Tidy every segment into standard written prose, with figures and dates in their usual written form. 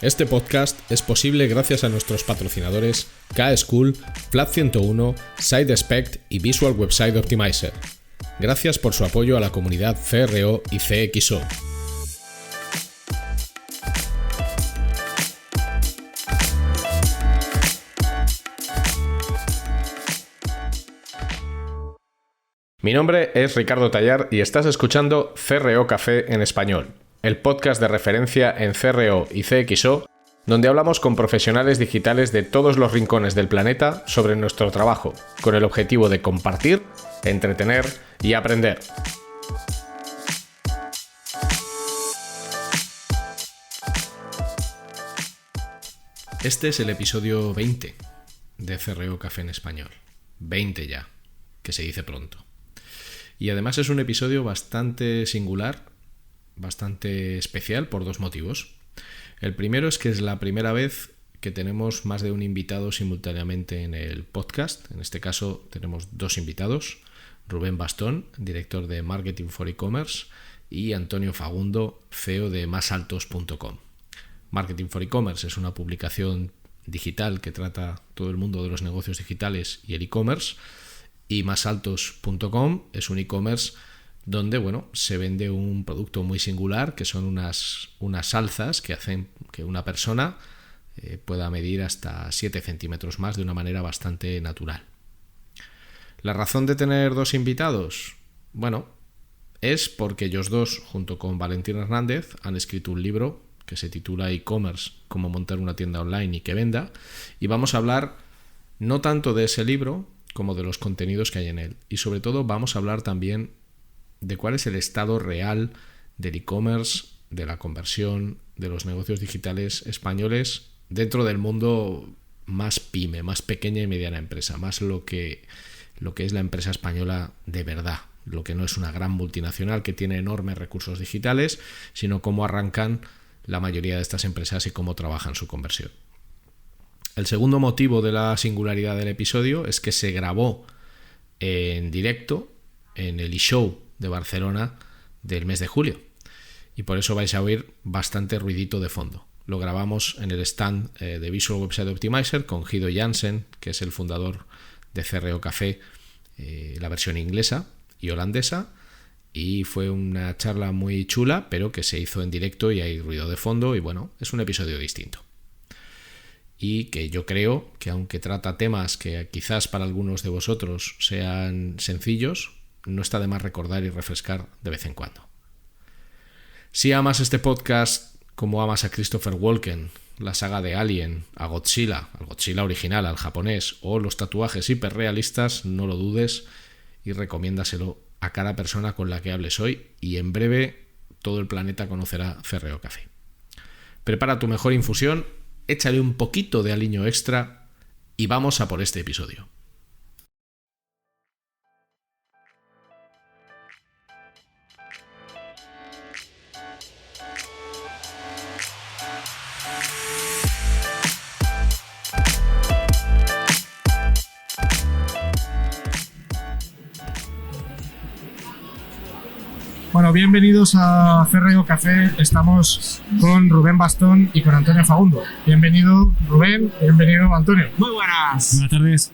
Este podcast es posible gracias a nuestros patrocinadores K-School, Flat 101, SideSpect y Visual Website Optimizer. Gracias por su apoyo a la comunidad CRO y CXO. Mi nombre es Ricardo Tallar y estás escuchando CRO Café en Español, el podcast de referencia en CRO y CXO, donde hablamos con profesionales digitales de todos los rincones del planeta sobre nuestro trabajo, con el objetivo de compartir, entretener y aprender. Este es el episodio 20 de CRO Café en Español. 20 ya, que se dice pronto. Y además es un episodio bastante singular, bastante especial por dos motivos. El primero es que es la primera vez que tenemos más de un invitado simultáneamente en el podcast. En este caso tenemos dos invitados, Rubén Bastón, director de Marketing for E-Commerce, y Antonio Fagundo, CEO de masaltos.com. Marketing for E-Commerce es una publicación digital que trata todo el mundo de los negocios digitales y el e-commerce, y masaltos.com es un e-commerce donde se vende un producto muy singular, que son unas alzas que hacen que una persona pueda medir hasta 7 centímetros más de una manera bastante natural. ¿La razón de tener dos invitados? Es porque ellos dos, junto con Valentín Hernández, han escrito un libro que se titula E-Commerce, cómo montar una tienda online y que venda, y vamos a hablar no tanto de ese libro como de los contenidos que hay en él. Y sobre todo vamos a hablar también de cuál es el estado real del e-commerce, de la conversión, de los negocios digitales españoles dentro del mundo más pyme, más pequeña y mediana empresa, más lo que es la empresa española de verdad, lo que no es una gran multinacional que tiene enormes recursos digitales, sino cómo arrancan la mayoría de estas empresas y cómo trabajan su conversión. El segundo motivo de la singularidad del episodio es que se grabó en directo en el eShow de Barcelona del mes de julio y por eso vais a oír bastante ruidito de fondo. Lo grabamos en el stand de Visual Website Optimizer con Guido Jansen, que es el fundador de CRO Café, la versión inglesa y holandesa, y fue una charla muy chula, pero que se hizo en directo y hay ruido de fondo y es un episodio distinto. Y que yo creo que aunque trata temas que quizás para algunos de vosotros sean sencillos, no está de más recordar y refrescar de vez en cuando. Si amas este podcast como amas a Christopher Walken, la saga de Alien, a Godzilla, al Godzilla original, al japonés, o los tatuajes hiperrealistas, no lo dudes y recomiéndaselo a cada persona con la que hables hoy, y en breve todo el planeta conocerá CRO Café. Prepara tu mejor infusión, échale un poquito de aliño extra y vamos a por este episodio. Bienvenidos a CRO Café. Estamos con Rubén Bastón y con Antonio Fagundo. Bienvenido Rubén, bienvenido Antonio. Muy buenas. Buenas tardes.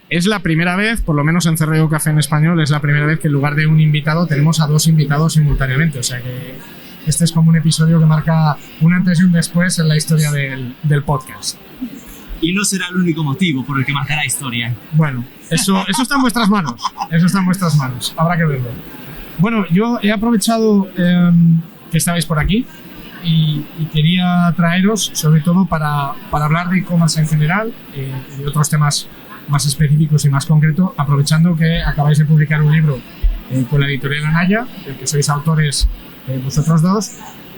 Es la primera vez, por lo menos en CRO Café en Español, es la primera vez que en lugar de un invitado tenemos a dos invitados simultáneamente. O sea que este es como un episodio que marca un antes y un después en la historia del podcast. Y no será el único motivo por el que marcará historia. Eso está en vuestras manos. Eso está en vuestras manos. Habrá que verlo. Yo he aprovechado que estabais por aquí y quería traeros, sobre todo para hablar de e-commerce en general y de otros temas más específicos y más concretos, aprovechando que acabáis de publicar un libro con la editorial Anaya, del que sois autores vosotros dos,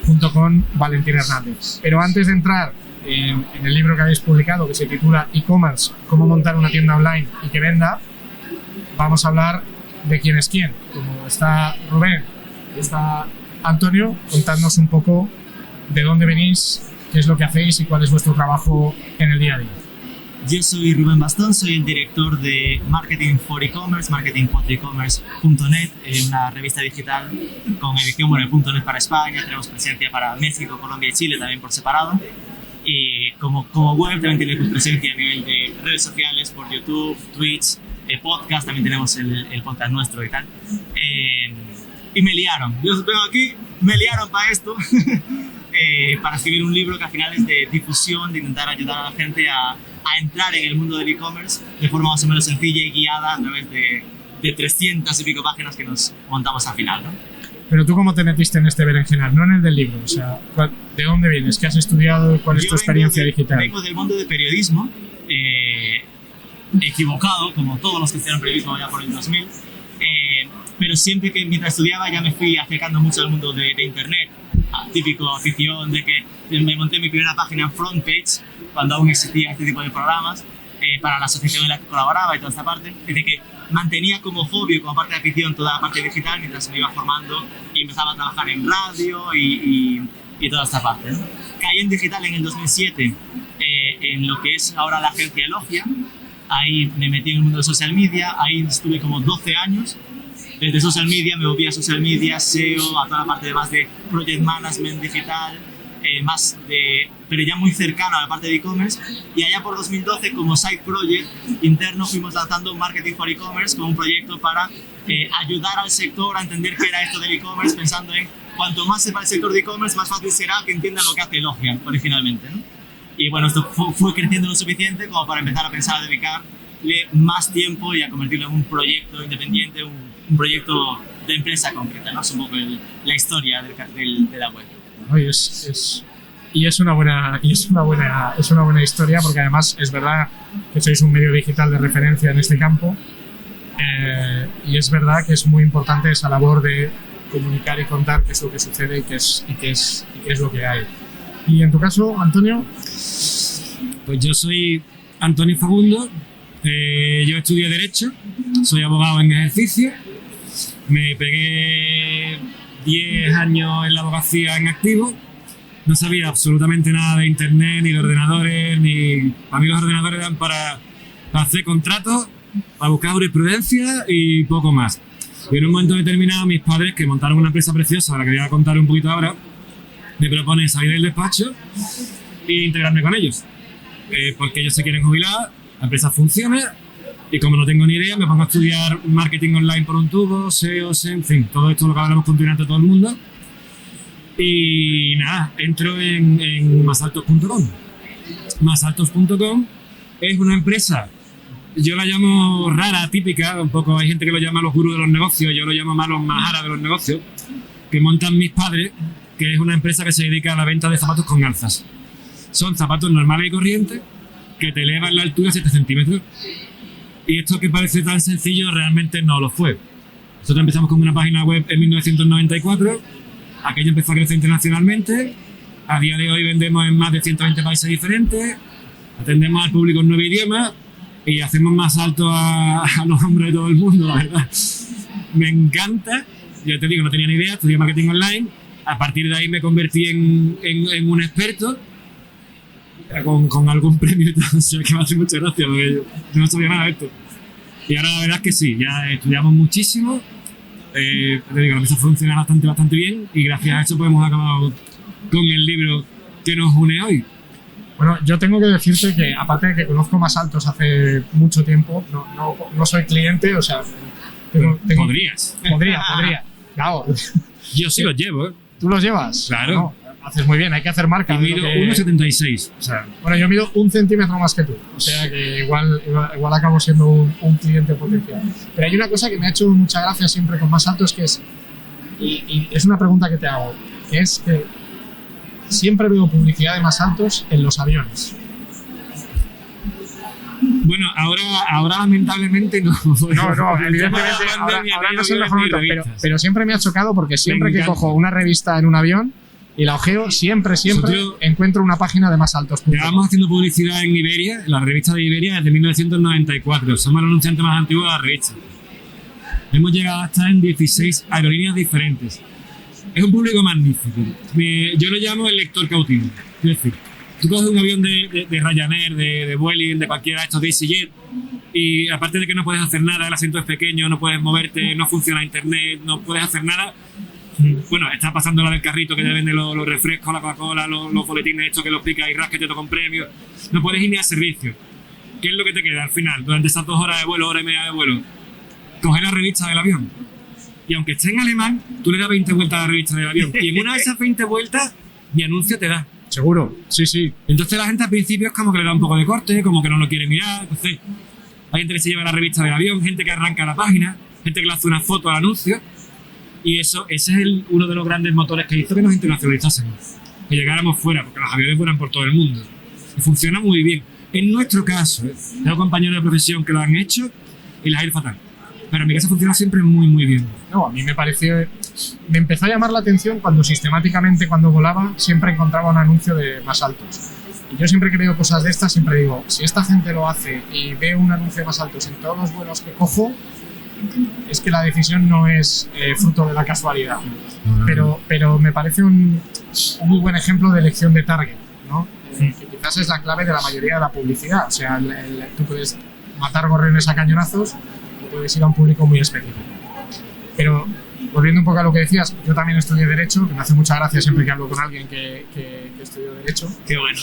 junto con Valentín Hernández. Pero antes de entrar en el libro que habéis publicado, que se titula E-Commerce, cómo montar una tienda online y que venda, vamos a hablar de quién es quién. Como está Rubén y está Antonio, contadnos un poco de dónde venís, qué es lo que hacéis y cuál es vuestro trabajo en el día a día. Yo soy Rubén Bastón, soy el director de Marketing for E-Commerce, marketing4ecommerce.net, una revista digital con edición por el .net para España. Tenemos presencia para México, Colombia y Chile también por separado. Y como web también tenemos presencia a nivel de redes sociales, por YouTube, Twitch, podcast, también tenemos el podcast nuestro y tal. Y me liaron, yo vengo aquí, me liaron para esto, para escribir un libro que al final es de difusión, de intentar ayudar a la gente a entrar en el mundo del e-commerce de forma más o menos sencilla y guiada a través de 300 y pico páginas que nos montamos al final, ¿no? Pero tú, ¿cómo te metiste en este berenjenal? No en el del libro, o sea, ¿de dónde vienes? ¿Qué has estudiado? ¿Cuál es tu experiencia digital? Vengo del mundo de periodismo, equivocado, como todos los que estudiaron periodismo ya por el 2000, pero siempre que mientras estudiaba ya me fui acercando mucho al mundo de internet, típico afición de que me monté mi primera página en Frontpage cuando aún existían este tipo de programas para la asociación en la que colaboraba y toda esta parte, desde que mantenía como hobby, como parte de afición, toda la parte digital mientras me iba formando y empezaba a trabajar en radio y toda esta parte, ¿no? Caí en digital en el 2007 en lo que es ahora la agencia Elogia. Ahí me metí en el mundo de social media, ahí estuve como 12 años. Desde social media me moví a social media, SEO, a toda la parte de más de project management digital, pero ya muy cercano a la parte de e-commerce. Y allá por 2012, como side project interno, fuimos lanzando Marketing for E-Commerce como un proyecto para ayudar al sector a entender qué era esto del e-commerce, pensando en cuanto más sepa el sector de e-commerce, más fácil será que entiendan lo que hace Elogia originalmente, ¿no? Y bueno, esto fue creciendo lo suficiente como para empezar a pensar a dedicarle más tiempo y a convertirlo en un proyecto independiente, un proyecto de empresa concreta, ¿no? Es un poco la historia de la web. Es una buena historia, porque además es verdad que sois un medio digital de referencia en este campo, y es verdad que es muy importante esa labor de comunicar y contar qué es lo que sucede y qué es lo que hay. Y en tu caso, Antonio. Pues yo soy Antonio Fagundo, yo estudié Derecho, soy abogado en ejercicio, me pegué 10 años en la abogacía en activo, no sabía absolutamente nada de internet, ni de ordenadores, ni a mí los ordenadores eran para hacer contratos, para buscar jurisprudencia y poco más. Y en un momento determinado mis padres, que montaron una empresa preciosa, la que voy a contar un poquito ahora, me proponen salir del despacho e integrarme con ellos, porque ellos se quieren jubilar, la empresa funciona y como no tengo ni idea me pongo a estudiar marketing online por un tubo, SEO, en fin, todo esto lo que hablamos continuamente todo el mundo. Y nada, entro en masaltos.com. Masaltos.com es una empresa, yo la llamo rara, típica, un poco, hay gente que lo llama los gurús de los negocios, yo lo llamo más los maharas de los negocios, que montan mis padres, que es una empresa que se dedica a la venta de zapatos con alzas. Son zapatos normales y corrientes que te elevan la altura 7 centímetros. Y esto que parece tan sencillo realmente no lo fue. Nosotros empezamos con una página web en 1994, aquello empezó a crecer internacionalmente, a día de hoy vendemos en más de 120 países diferentes, atendemos al público en 9 idiomas y hacemos más saltos a los hombres de todo el mundo, la verdad. Me encanta, ya te digo, no tenía ni idea, estudié marketing online, a partir de ahí me convertí en un experto, con algún premio y todo, o sea que me hace mucha gracia porque yo no sabía nada de esto. Y ahora la verdad es que sí, ya estudiamos muchísimo, te digo, la empresa funciona bastante bien y gracias a eso pues hemos acabado con el libro que nos une hoy. Bueno, yo tengo que decirte que aparte de que conozco Masaltos hace mucho tiempo, no soy cliente, o sea... Podrías. Podría. Claro. Yo sí los llevo, ¿eh? ¿Tú los llevas? Claro. No, haces muy bien, hay que hacer marca. Y mido 1,76. O sea, bueno, yo mido 1 centímetro más que tú, o sea que igual acabo siendo un cliente potencial. Pero hay una cosa que me ha hecho mucha gracia siempre con Masaltos, que es, y es una pregunta que te hago, que es que siempre veo publicidad de Masaltos en los aviones. Bueno, ahora lamentablemente no. No, evidentemente ahora no es el mejor momento, pero siempre me ha chocado porque siempre que cojo una revista en un avión y la ojeo, siempre encuentro una página de Masaltos. Llevamos haciendo publicidad en Iberia, la revista de Iberia, desde 1994. Somos el anunciante más antiguo de la revista. Hemos llegado a estar en 16 aerolíneas diferentes. Es un público magnífico. Yo lo llamo el lector cautivo. Es decir, Tú coges un avión de Ryanair, de Vueling, de cualquiera de estos, de EasyJet, y aparte de que no puedes hacer nada, el asiento es pequeño, no puedes moverte, no funciona internet, no puedes hacer nada. Bueno, está pasando la del carrito que te vende los refrescos, la Coca-Cola, los boletines estos que los picas y rascas que te tocan premios. No puedes ir ni a servicio. ¿Qué es lo que te queda al final, durante esas 2 horas de vuelo, hora y media de vuelo? Coger la revista del avión. Y aunque esté en alemán, tú le das 20 vueltas a la revista del avión. Y en una de esas 20 vueltas, mi anuncio te da. Seguro, sí, sí. Entonces la gente al principio es como que le da un poco de corte, como que no lo quiere mirar. Entonces hay gente que se lleva la revista del avión, gente que arranca la página, gente que le hace una foto al anuncio. Y ese es uno de los grandes motores que hizo que nos internacionalizásemos, que llegáramos fuera, porque los aviones vuelan por todo el mundo. Y funciona muy bien. En nuestro caso, tengo compañeros de profesión que lo han hecho y les ha ido fatal. Pero en mi caso funciona siempre muy, muy bien. No, a mí me pareció... Me empezó a llamar la atención cuando sistemáticamente, cuando volaba, siempre encontraba un anuncio de más altos. Y yo siempre que veo cosas de estas, siempre digo, si esta gente lo hace y veo un anuncio de más altos en todos los vuelos que cojo, es que la decisión no es fruto de la casualidad. Pero me parece un muy buen ejemplo de elección de target, ¿no? Que quizás es la clave de la mayoría de la publicidad. O sea, tú puedes matar gorriones a cañonazos o puedes ir a un público muy específico. Pero volviendo un poco a lo que decías, yo también estudié Derecho, que me hace mucha gracia siempre que hablo con alguien que estudió Derecho. Qué bueno.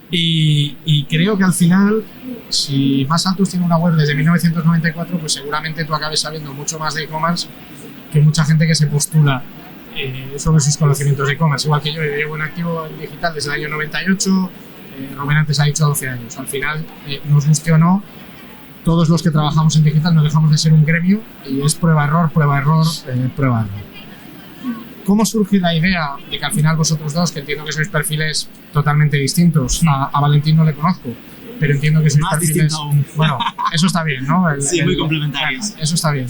Y creo que al final, si Más Altos tiene una web desde 1994, pues seguramente tú acabes sabiendo mucho más de e-commerce que mucha gente que se postula sobre sus conocimientos de e-commerce. Igual que yo llevo en activo en digital desde el año 98, Rubén antes ha dicho 12 años. Al final, nos guste o no, todos los que trabajamos en digital no dejamos de ser un gremio y es prueba-error, prueba-error, prueba-error. ¿Cómo surge la idea de que al final vosotros dos, que entiendo que sois perfiles totalmente distintos, a Valentín no le conozco, pero entiendo que sois más perfiles... aún. Bueno, eso está bien, ¿no? Muy complementarios. Eso está bien.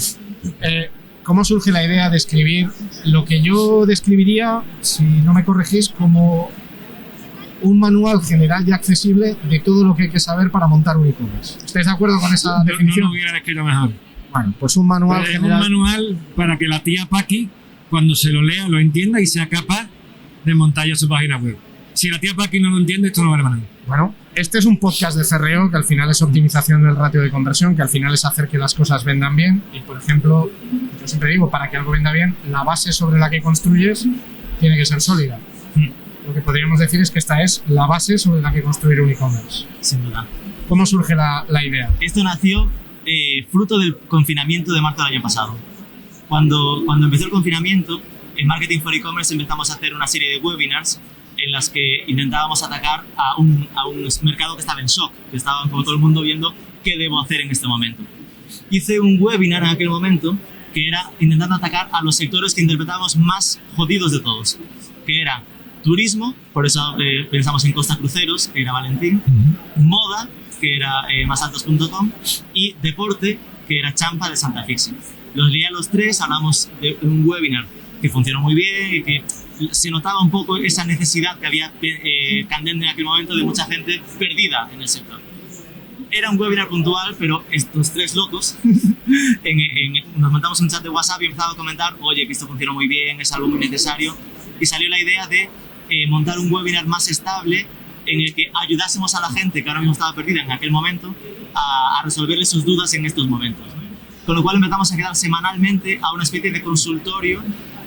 ¿Cómo surge la idea de escribir lo que yo describiría, si no me corregís, como un manual general y accesible de todo lo que hay que saber para montar un e-commerce? ¿Estáis de acuerdo con esa definición? No lo hubiera descrito mejor. Bueno, pues un manual general... un manual para que la tía Paqui, cuando se lo lea, lo entienda y sea capaz de montar ya su página web. Si la tía Paqui no lo entiende, esto no vale para nada. Bueno, este es un podcast de CRO que al final es optimización del ratio de conversión, que al final es hacer que las cosas vendan bien. Y, por ejemplo, yo siempre digo, para que algo venda bien, la base sobre la que construyes tiene que ser sólida. Lo que podríamos decir es que esta es la base sobre la que construir un e-commerce. Sin duda. ¿Cómo surge la idea? Esto nació fruto del confinamiento de marzo del año pasado. Cuando empezó el confinamiento, en Marketing for E-Commerce empezamos a hacer una serie de webinars en las que intentábamos atacar a un mercado que estaba en shock, que estaban como todo el mundo viendo qué debo hacer en este momento. Hice un webinar en aquel momento que era intentando atacar a los sectores que interpretábamos más jodidos de todos, que era turismo, por eso pensamos en Costa Cruceros, que era Valentín, moda, que era masaltos.com, y deporte, que era Champa de Santa Fixi. Los lié a los tres, hablamos de un webinar que funcionó muy bien y que se notaba un poco esa necesidad que había candente en aquel momento de mucha gente perdida en el sector. Era un webinar puntual, pero estos tres locos nos montamos un chat de WhatsApp y empezamos a comentar, oye, que esto funcionó muy bien, es algo muy necesario, y salió la idea de montar un webinar más estable en el que ayudásemos a la gente que ahora mismo estaba perdida en aquel momento a resolverle sus dudas en estos momentos. Con lo cual empezamos a quedar semanalmente a una especie de consultorio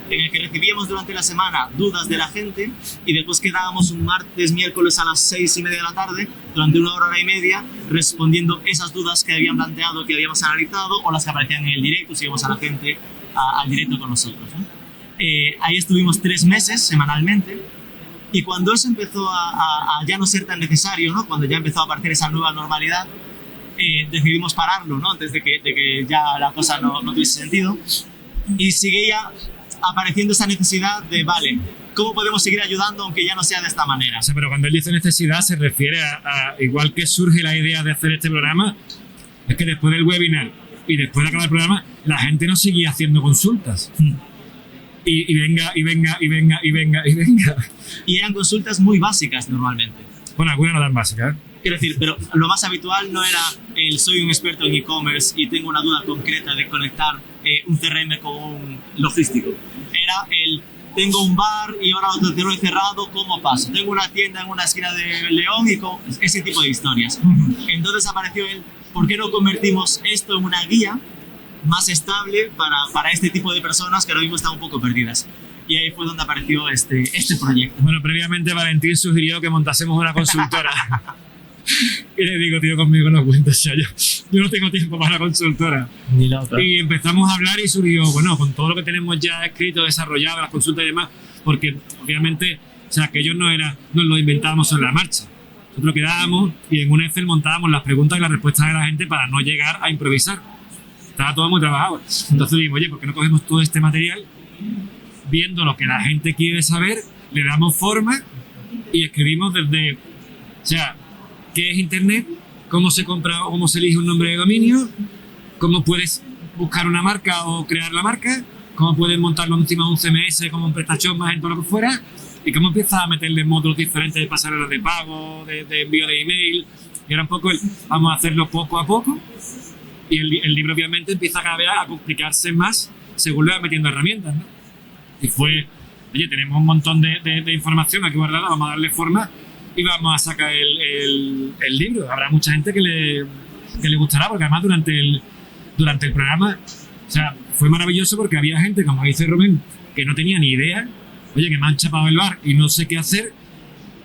en el que recibíamos durante la semana dudas de la gente y después quedábamos un martes, miércoles a las 6:30 de la tarde durante una hora y media respondiendo esas dudas que habían planteado, que habíamos analizado o las que aparecían en el directo, si íbamos a la gente al directo con nosotros, ¿no? Ahí estuvimos 3 meses semanalmente y cuando eso empezó a ya no ser tan necesario, ¿no? Cuando ya empezó a aparecer esa nueva normalidad, decidimos pararlo, ¿no? Antes de que ya la cosa no tuviese sentido y seguía apareciendo esa necesidad de, vale, ¿cómo podemos seguir ayudando aunque ya no sea de esta manera? O sea, pero cuando él dice necesidad se refiere a igual que surge la idea de hacer este programa, es que después del webinar y después de acabar el programa, la gente no seguía haciendo consultas. Y venga. Y eran consultas muy básicas normalmente. Bueno, algunas no tan básicas, ¿eh? Quiero decir, pero lo más habitual no era el soy un experto en e-commerce y tengo una duda concreta de conectar un CRM con un logístico. Era el tengo un bar y ahora lo tengo cerrado, ¿cómo paso? Tengo una tienda en una esquina de León y ese tipo de historias. Entonces apareció ¿por qué no convertimos esto en una guía más estable para este tipo de personas que ahora mismo están un poco perdidas? Y ahí fue donde apareció este proyecto. Bueno, previamente Valentín sugirió que montásemos una consultora. Y le digo, tío, conmigo no cuentes ya, yo no tengo tiempo para la consultora. Ni la otra. Y empezamos a hablar y surgió, bueno, con todo lo que tenemos ya escrito, desarrollado, las consultas y demás, porque obviamente, o sea, que ellos nos lo inventábamos sobre la marcha. Nosotros quedábamos y en un Excel montábamos las preguntas y las respuestas de la gente para no llegar a improvisar. Estaba todo muy trabajado. Entonces digo, oye, ¿por qué no cogemos todo este material, viendo lo que la gente quiere saber, le damos forma y escribimos desde, o sea, qué es Internet, cómo se compra o cómo se elige un nombre de dominio, cómo puedes buscar una marca o crear la marca, cómo puedes montarlo encima de un CMS como un PrestaShop, más en todo lo que fuera, y cómo empiezas a meterle módulos diferentes de pasarelas de pago, de envío de email, y ahora un poco vamos a hacerlo poco a poco, y el libro obviamente empieza cada vez a complicarse más según le vas metiendo herramientas, ¿no? Y fue, oye, tenemos un montón de información aquí guardada, vamos a darle forma y vamos a sacar el libro. Habrá mucha gente que le gustará, porque además durante el programa, o sea, fue maravilloso porque había gente, como dice Rubén, que no tenía ni idea, oye, que me han chapado el bar y no sé qué hacer,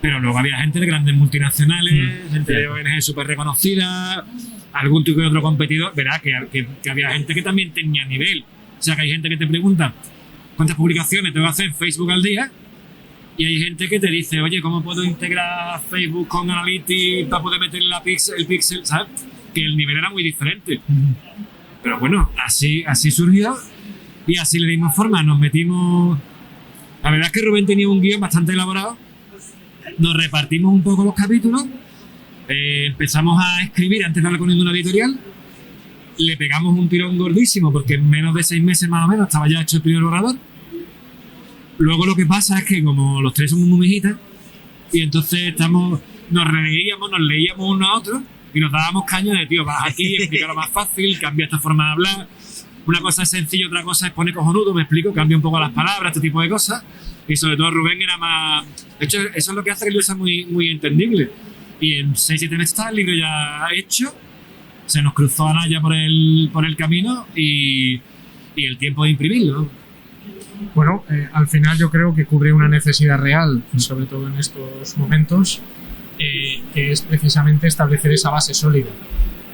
pero luego había gente de grandes multinacionales, gente de ONG súper reconocida, algún tipo de otro competidor, verá que había gente que también tenía nivel. O sea, que hay gente que te pregunta cuántas publicaciones tengo que hacer en Facebook al día, y hay gente que te dice, oye, ¿cómo puedo integrar Facebook con Analytics para poder meterle el pixel? ¿Sabes? Que el nivel era muy diferente. Pero bueno, así surgió y así le dimos forma. Nos metimos... La verdad es que Rubén tenía un guión bastante elaborado. Nos repartimos un poco los capítulos. Empezamos a escribir antes de hablar con ninguna editorial. Le pegamos un tirón gordísimo porque en menos de 6 meses más o menos estaba ya hecho el primer borrador. Luego lo que pasa es que como los tres somos muy mijitas, y entonces nos reíamos, nos leíamos uno a otro y nos dábamos caña de, tío, vas aquí, explícalo más fácil, cambia esta forma de hablar. Una cosa es sencillo, otra cosa es pone cojonudo, me explico, cambia un poco las palabras, este tipo de cosas. Y sobre todo Rubén era más... De hecho, eso es lo que hace que el libro sea muy, muy entendible. Y en 6-7 meses está el libro ya hecho, se nos cruzó Anaya por el camino y el tiempo de imprimirlo, ¿no? Bueno, al final yo creo que cubre una necesidad real, sobre todo en estos momentos, que es precisamente establecer esa base sólida.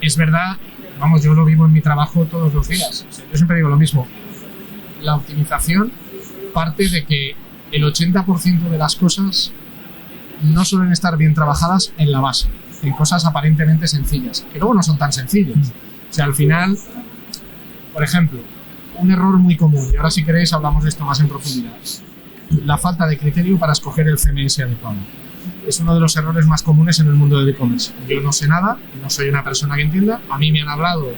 Es verdad, vamos, yo lo vivo en mi trabajo todos los días. O sea, yo siempre digo lo mismo. La optimización parte de que el 80% de las cosas no suelen estar bien trabajadas en la base, en cosas aparentemente sencillas, que luego no son tan sencillas. O sea, al final, por ejemplo, un error muy común, y ahora si queréis hablamos de esto más en profundidad, la falta de criterio para escoger el CMS adecuado. Es uno de los errores más comunes en el mundo del e-commerce. Yo no sé nada, no soy una persona que entienda, a mí me han hablado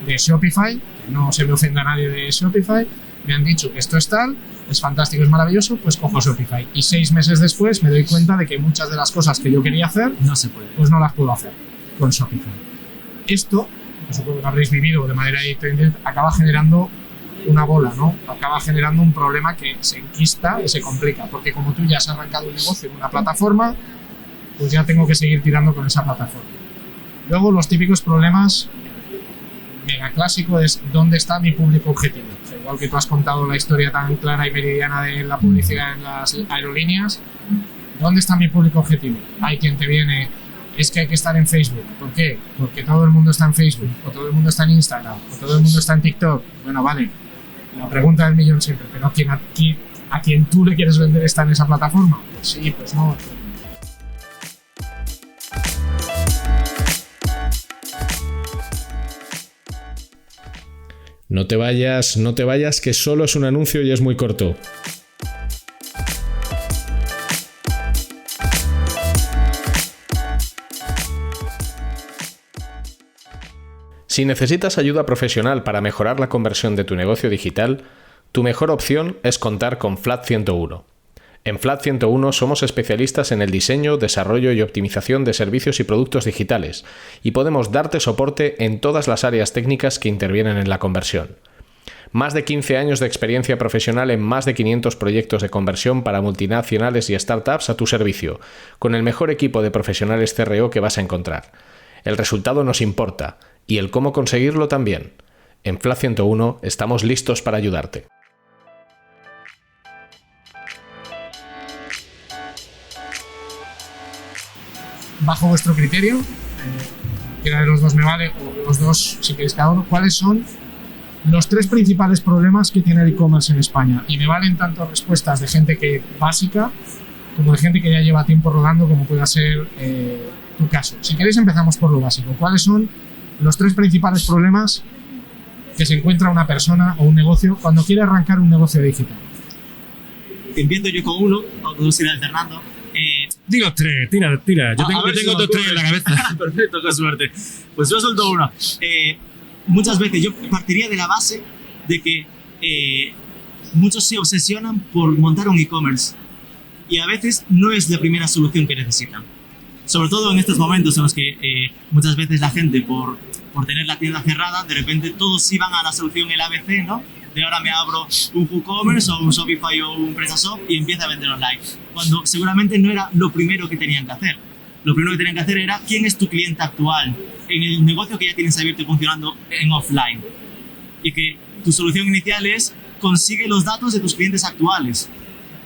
de Shopify, que no se me ofenda a nadie de Shopify, me han dicho que esto es tal, es fantástico, es maravilloso, pues cojo Shopify. Y 6 meses después me doy cuenta de que muchas de las cosas que yo quería hacer, no se puede, pues no las puedo hacer con Shopify. Esto, que supongo que lo habréis vivido de manera diferente, acaba generando una bola, ¿no? Acaba generando un problema que se enquista y se complica, porque como tú ya has arrancado un negocio en una plataforma, pues ya tengo que seguir tirando con esa plataforma. Luego los típicos problemas mega clásico es ¿dónde está mi público objetivo? O sea, igual que tú has contado la historia tan clara y meridiana de la publicidad en las aerolíneas, ¿dónde está mi público objetivo? Hay quien te viene, es que hay que estar en Facebook. ¿Por qué? Porque todo el mundo está en Facebook, o todo el mundo está en Instagram, o todo el mundo está en TikTok. Bueno, vale, la pregunta del millón siempre, pero ¿a quién tú le quieres vender está en esa plataforma? Pues sí, pues no. No te vayas, que solo es un anuncio y es muy corto. Si necesitas ayuda profesional para mejorar la conversión de tu negocio digital, tu mejor opción es contar con Flat 101. En Flat 101 somos especialistas en el diseño, desarrollo y optimización de servicios y productos digitales y podemos darte soporte en todas las áreas técnicas que intervienen en la conversión. Más de 15 años de experiencia profesional en más de 500 proyectos de conversión para multinacionales y startups a tu servicio, con el mejor equipo de profesionales CRO que vas a encontrar. El resultado nos importa, y el cómo conseguirlo también. En FLA 101 estamos listos para ayudarte. Bajo vuestro criterio, que de los dos me vale, o los dos si queréis cada uno, ¿cuáles son los 3 principales problemas que tiene el e-commerce en España? Y me valen tanto respuestas de gente que básica como de gente que ya lleva tiempo rodando, como pueda ser tu caso. Si queréis empezamos por lo básico. ¿Cuáles son los 3 principales problemas que se encuentra una persona o un negocio cuando quiere arrancar un negocio digital? Empiezo yo con uno, o dos ir alternando. Di los 3, tira. Yo tengo otros 3 en la cabeza. Perfecto, qué suerte. Pues yo suelto uno. Muchas veces yo partiría de la base de que muchos se obsesionan por montar un e-commerce y a veces no es la primera solución que necesitan. Sobre todo en estos momentos en los que muchas veces la gente por tener la tienda cerrada, de repente todos iban a la solución el ABC, ¿no? De ahora me abro un WooCommerce o un Shopify o un PrestaShop y empiezo a vender online. Cuando seguramente no era lo primero que tenían que hacer. Lo primero que tenían que hacer era quién es tu cliente actual en el negocio que ya tienes abierto y funcionando en offline. Y que tu solución inicial es consigue los datos de tus clientes actuales.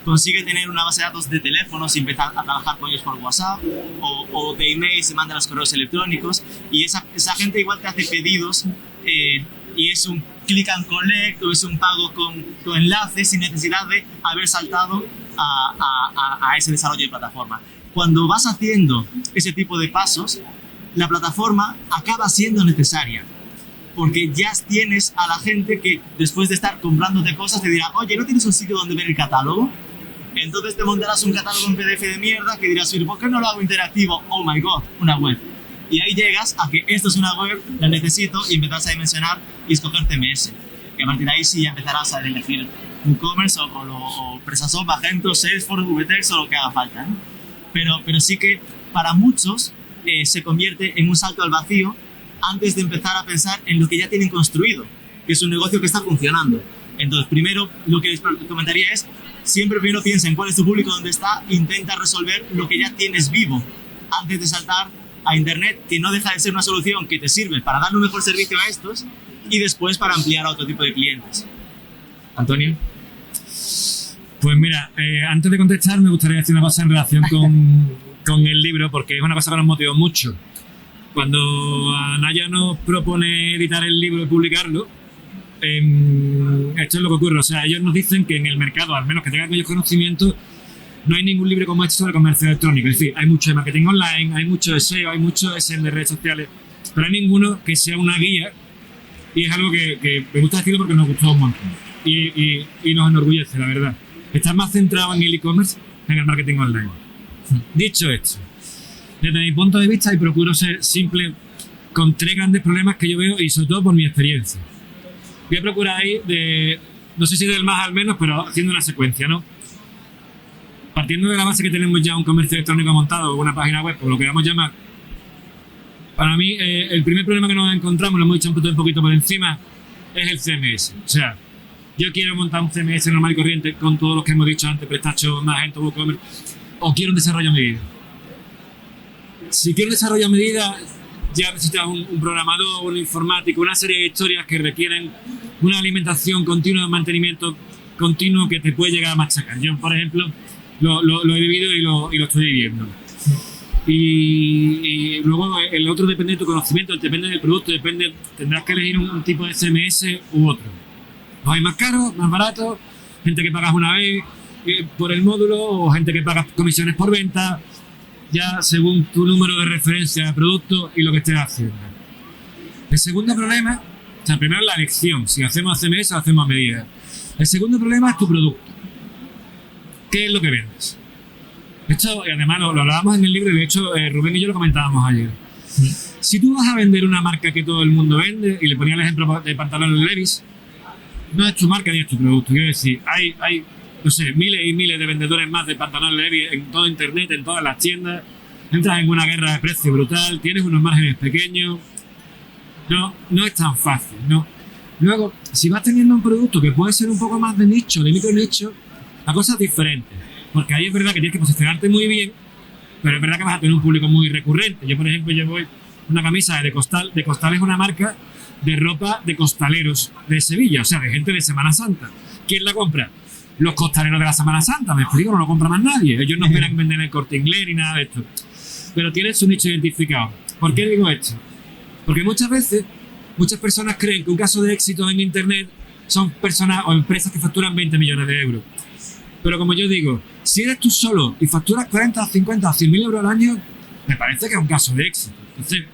Consigue tener una base de datos de teléfonos y empezar a trabajar con ellos por WhatsApp o de emails y manda los correos electrónicos. Y esa gente igual te hace pedidos y es un click and collect o es un pago con enlaces sin necesidad de haber saltado a ese desarrollo de plataforma. Cuando vas haciendo ese tipo de pasos, la plataforma acaba siendo necesaria. Porque ya tienes a la gente que después de estar comprándote cosas te dirá, oye, ¿no tienes un sitio donde ver el catálogo? Entonces te montarás un catálogo en PDF de mierda que dirás, ¿por qué no lo hago interactivo? Oh my god, una web. Y ahí llegas a que esto es una web, la necesito, y empezás a dimensionar y escoger CMS. Y a partir de ahí sí ya empezarás a elegir WooCommerce o PrestaShop, Magento, Salesforce, VTEX o lo que haga falta, ¿no? Pero sí que para muchos se convierte en un salto al vacío antes de empezar a pensar en lo que ya tienen construido, que es un negocio que está funcionando. Entonces, primero, lo que les comentaría es, siempre primero piensa en cuál es tu público, dónde está, intenta resolver lo que ya tienes vivo, antes de saltar a Internet, que no deja de ser una solución que te sirve para darle un mejor servicio a estos y después para ampliar a otro tipo de clientes. Antonio. Pues mira, antes de contestar me gustaría decir una cosa en relación con el libro, porque es una cosa que nos motivó mucho. Cuando Anaya nos propone editar el libro y publicarlo, esto es lo que ocurre. O sea, ellos nos dicen que en el mercado, al menos que tengan ellos conocimiento, no hay ningún libro como este sobre comercio electrónico. Es decir, hay mucho de marketing online, hay mucho de SEO, hay mucho de SEM de redes sociales, pero hay ninguno que sea una guía, y es algo que me gusta decirlo porque nos gustó un montón y nos enorgullece, la verdad. Estar más centrado en el e-commerce que en el marketing online. Dicho esto, desde mi punto de vista, y procuro ser simple con 3 grandes problemas que yo veo, y sobre todo por mi experiencia. Voy a procurar ir no sé si del más al menos, pero haciendo una secuencia, ¿no? Partiendo de la base que tenemos ya un comercio electrónico montado o una página web, o lo que vamos a llamar, para mí el primer problema que nos encontramos, lo hemos dicho un poquito por encima, es el CMS. O sea, yo quiero montar un CMS normal y corriente con todos los que hemos dicho antes, PrestaShop, Magento, WooCommerce, o quiero un desarrollo a medida. Si quiero un desarrollo a medida, ya necesitas un programador, un informático, una serie de historias que requieren una alimentación continua, un mantenimiento continuo que te puede llegar a machacar. Yo, por ejemplo, lo he vivido y lo estoy viviendo. Y luego el otro depende de tu conocimiento, depende del producto, tendrás que elegir un tipo de CMS u otro. Los hay más caros, más baratos, gente que pagas una vez por el módulo o gente que pagas comisiones por venta, ya según tu número de referencia de producto y lo que estés haciendo. El segundo problema, o sea, primero la elección, si hacemos CMS o hacemos a medida. El segundo problema es tu producto. ¿Qué es lo que vendes? Esto, además, lo hablábamos en el libro y de hecho Rubén y yo lo comentábamos ayer. Si tú vas a vender una marca que todo el mundo vende, y le ponía el ejemplo de pantalones Levi's, no es tu marca ni es tu producto. Quiero decir, hay no sé, miles y miles de vendedores más de pantalones Levi's en todo internet, en todas las tiendas. Entras en una guerra de precio brutal, tienes unos márgenes pequeños. No es tan fácil, ¿no? Luego, si vas teniendo un producto que puede ser un poco más de nicho, de micro nicho, la cosa es diferente. Porque ahí es verdad que tienes que posicionarte muy bien, pero es verdad que vas a tener un público muy recurrente. Yo, por ejemplo, llevo una camisa de Costal. De Costal es una marca de ropa de costaleros de Sevilla, o sea, de gente de Semana Santa. ¿Quién la compra? Los costaleros de la Semana Santa, me explico, no lo compra más nadie. Ellos no esperan vender en el Corte Inglés ni nada de esto. Pero tienen su nicho identificado. ¿Por qué digo esto? Porque muchas veces, muchas personas creen que un caso de éxito en Internet son personas o empresas que facturan 20 millones de euros. Pero como yo digo, si eres tú solo y facturas 40, 50 o 100 mil euros al año, me parece que es un caso de éxito. Entonces,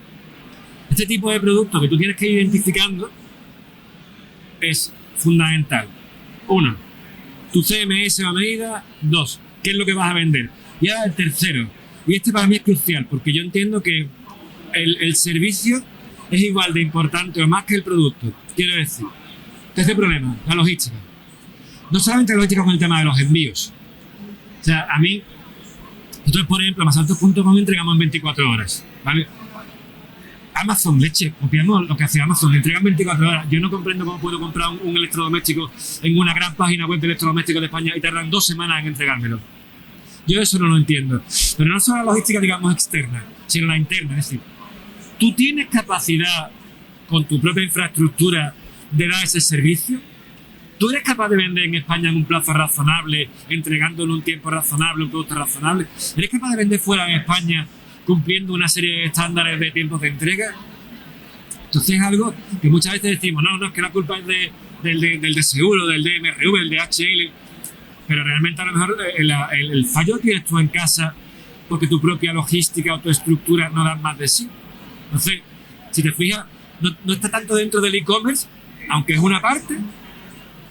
este tipo de producto que tú tienes que ir identificando es fundamental. 1, tu CMS a medida. 2, qué es lo que vas a vender. Y ahora el tercero, y este para mí es crucial, porque yo entiendo que el servicio es igual de importante o más que el producto. Quiero decir, este problema, la logística. No solamente la logística con el tema de los envíos. O sea, a mí, nosotros por ejemplo, masaltos.com entregamos en 24 horas, ¿vale? Amazon, leche, copiamos lo que hace Amazon, le entregan 24 horas. Yo no comprendo cómo puedo comprar un electrodoméstico en una gran página web de electrodomésticos de España y tardan 2 semanas en entregármelo. Yo eso no lo entiendo. Pero no solo la logística, digamos, externa, sino la interna. Es decir, tú tienes capacidad con tu propia infraestructura de dar ese servicio. ¿Tú eres capaz de vender en España en un plazo razonable, entregándolo en un tiempo razonable, un producto razonable? ¿Eres capaz de vender fuera de España cumpliendo una serie de estándares de tiempos de entrega? Entonces es algo que muchas veces decimos, no, es que la culpa es del de seguro, del DMRV, del DHL, pero realmente a lo mejor el fallo que tienes tú en casa porque tu propia logística o tu estructura no dan más de sí. Entonces, si te fijas, no está tanto dentro del e-commerce, aunque es una parte,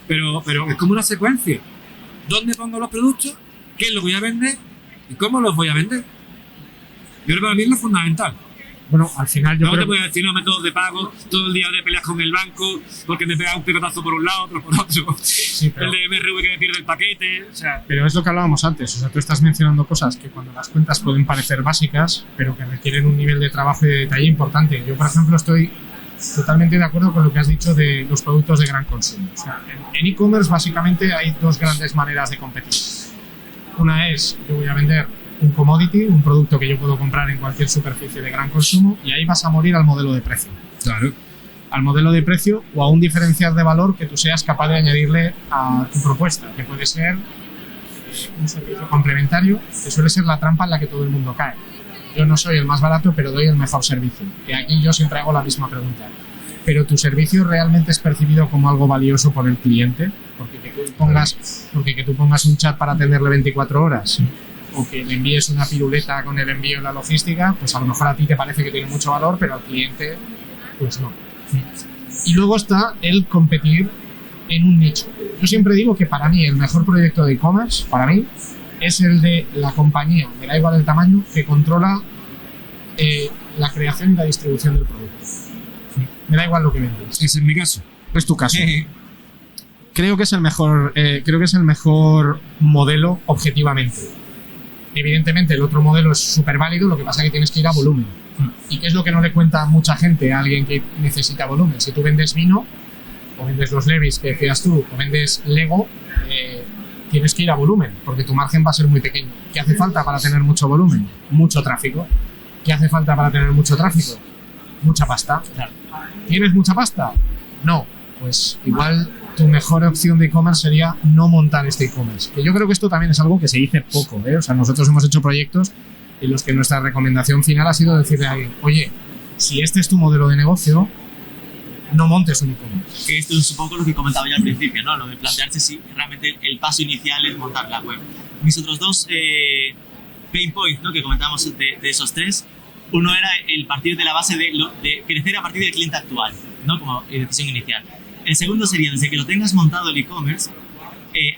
pero es como una secuencia. ¿Dónde pongo los productos? ¿Qué es lo que voy a vender? ¿Y cómo los voy a vender? Yo creo que para mí es lo fundamental. Bueno, al final yo no creo... te puedo decir, no, métodos de pago, todo el día de peleas con el banco, porque me pega un picotazo por un lado, otro por otro. Sí, pero... El de MRV que me pierde el paquete, o sea... Pero es lo que hablábamos antes, o sea, tú estás mencionando cosas que cuando las cuentas pueden parecer básicas, pero que requieren un nivel de trabajo y de detalle importante. Yo, por ejemplo, estoy totalmente de acuerdo con lo que has dicho de los productos de gran consumo. O sea, en e-commerce básicamente hay 2 grandes maneras de competir. Una es, yo voy a vender un commodity, un producto que yo puedo comprar en cualquier superficie de gran consumo, y ahí vas a morir al modelo de precio. Claro. Al modelo de precio o a un diferencial de valor que tú seas capaz de añadirle a tu propuesta, que puede ser un servicio complementario, que suele ser la trampa en la que todo el mundo cae. Yo no soy el más barato, pero doy el mejor servicio. Y aquí yo siempre hago la misma pregunta. ¿Pero tu servicio realmente es percibido como algo valioso por el cliente? Porque que tú pongas un chat para atenderle 24 horas o que le envíes una piruleta con el envío en la logística, pues a lo mejor a ti te parece que tiene mucho valor, pero al cliente, pues no. Y luego está el competir en un nicho. Yo siempre digo que para mí el mejor proyecto de e-commerce, para mí, es el de la compañía, me da igual el tamaño, que controla la creación y la distribución del producto. Me da igual lo que vendes. Ese es mi caso. Es tu caso. Creo que es el mejor modelo objetivamente. Evidentemente el otro modelo es súper válido, lo que pasa es que tienes que ir a volumen. ¿Y qué es lo que no le cuenta a mucha gente a alguien que necesita volumen? Si tú vendes vino, o vendes los Levi's que decías tú, o vendes Lego, tienes que ir a volumen, porque tu margen va a ser muy pequeño. ¿Qué hace falta para tener mucho volumen? Mucho tráfico. ¿Qué hace falta para tener mucho tráfico? Mucha pasta. ¿Tienes mucha pasta? No. Pues igual tu mejor opción de e-commerce sería no montar este e-commerce. Que yo creo que esto también es algo que se dice poco, ¿eh? O sea, nosotros hemos hecho proyectos en los que nuestra recomendación final ha sido decirle a alguien, oye, si este es tu modelo de negocio, no montes un e-commerce. Que esto es un poco lo que comentaba yo al principio, ¿no? Lo de plantearse si realmente el paso inicial es montar la web. Mis otros 2 pain points, ¿no? Que comentábamos de esos 3, uno era el partir de la base de crecer a partir del cliente actual, ¿no? Como decisión inicial. El segundo sería, desde que lo tengas montado el e-commerce,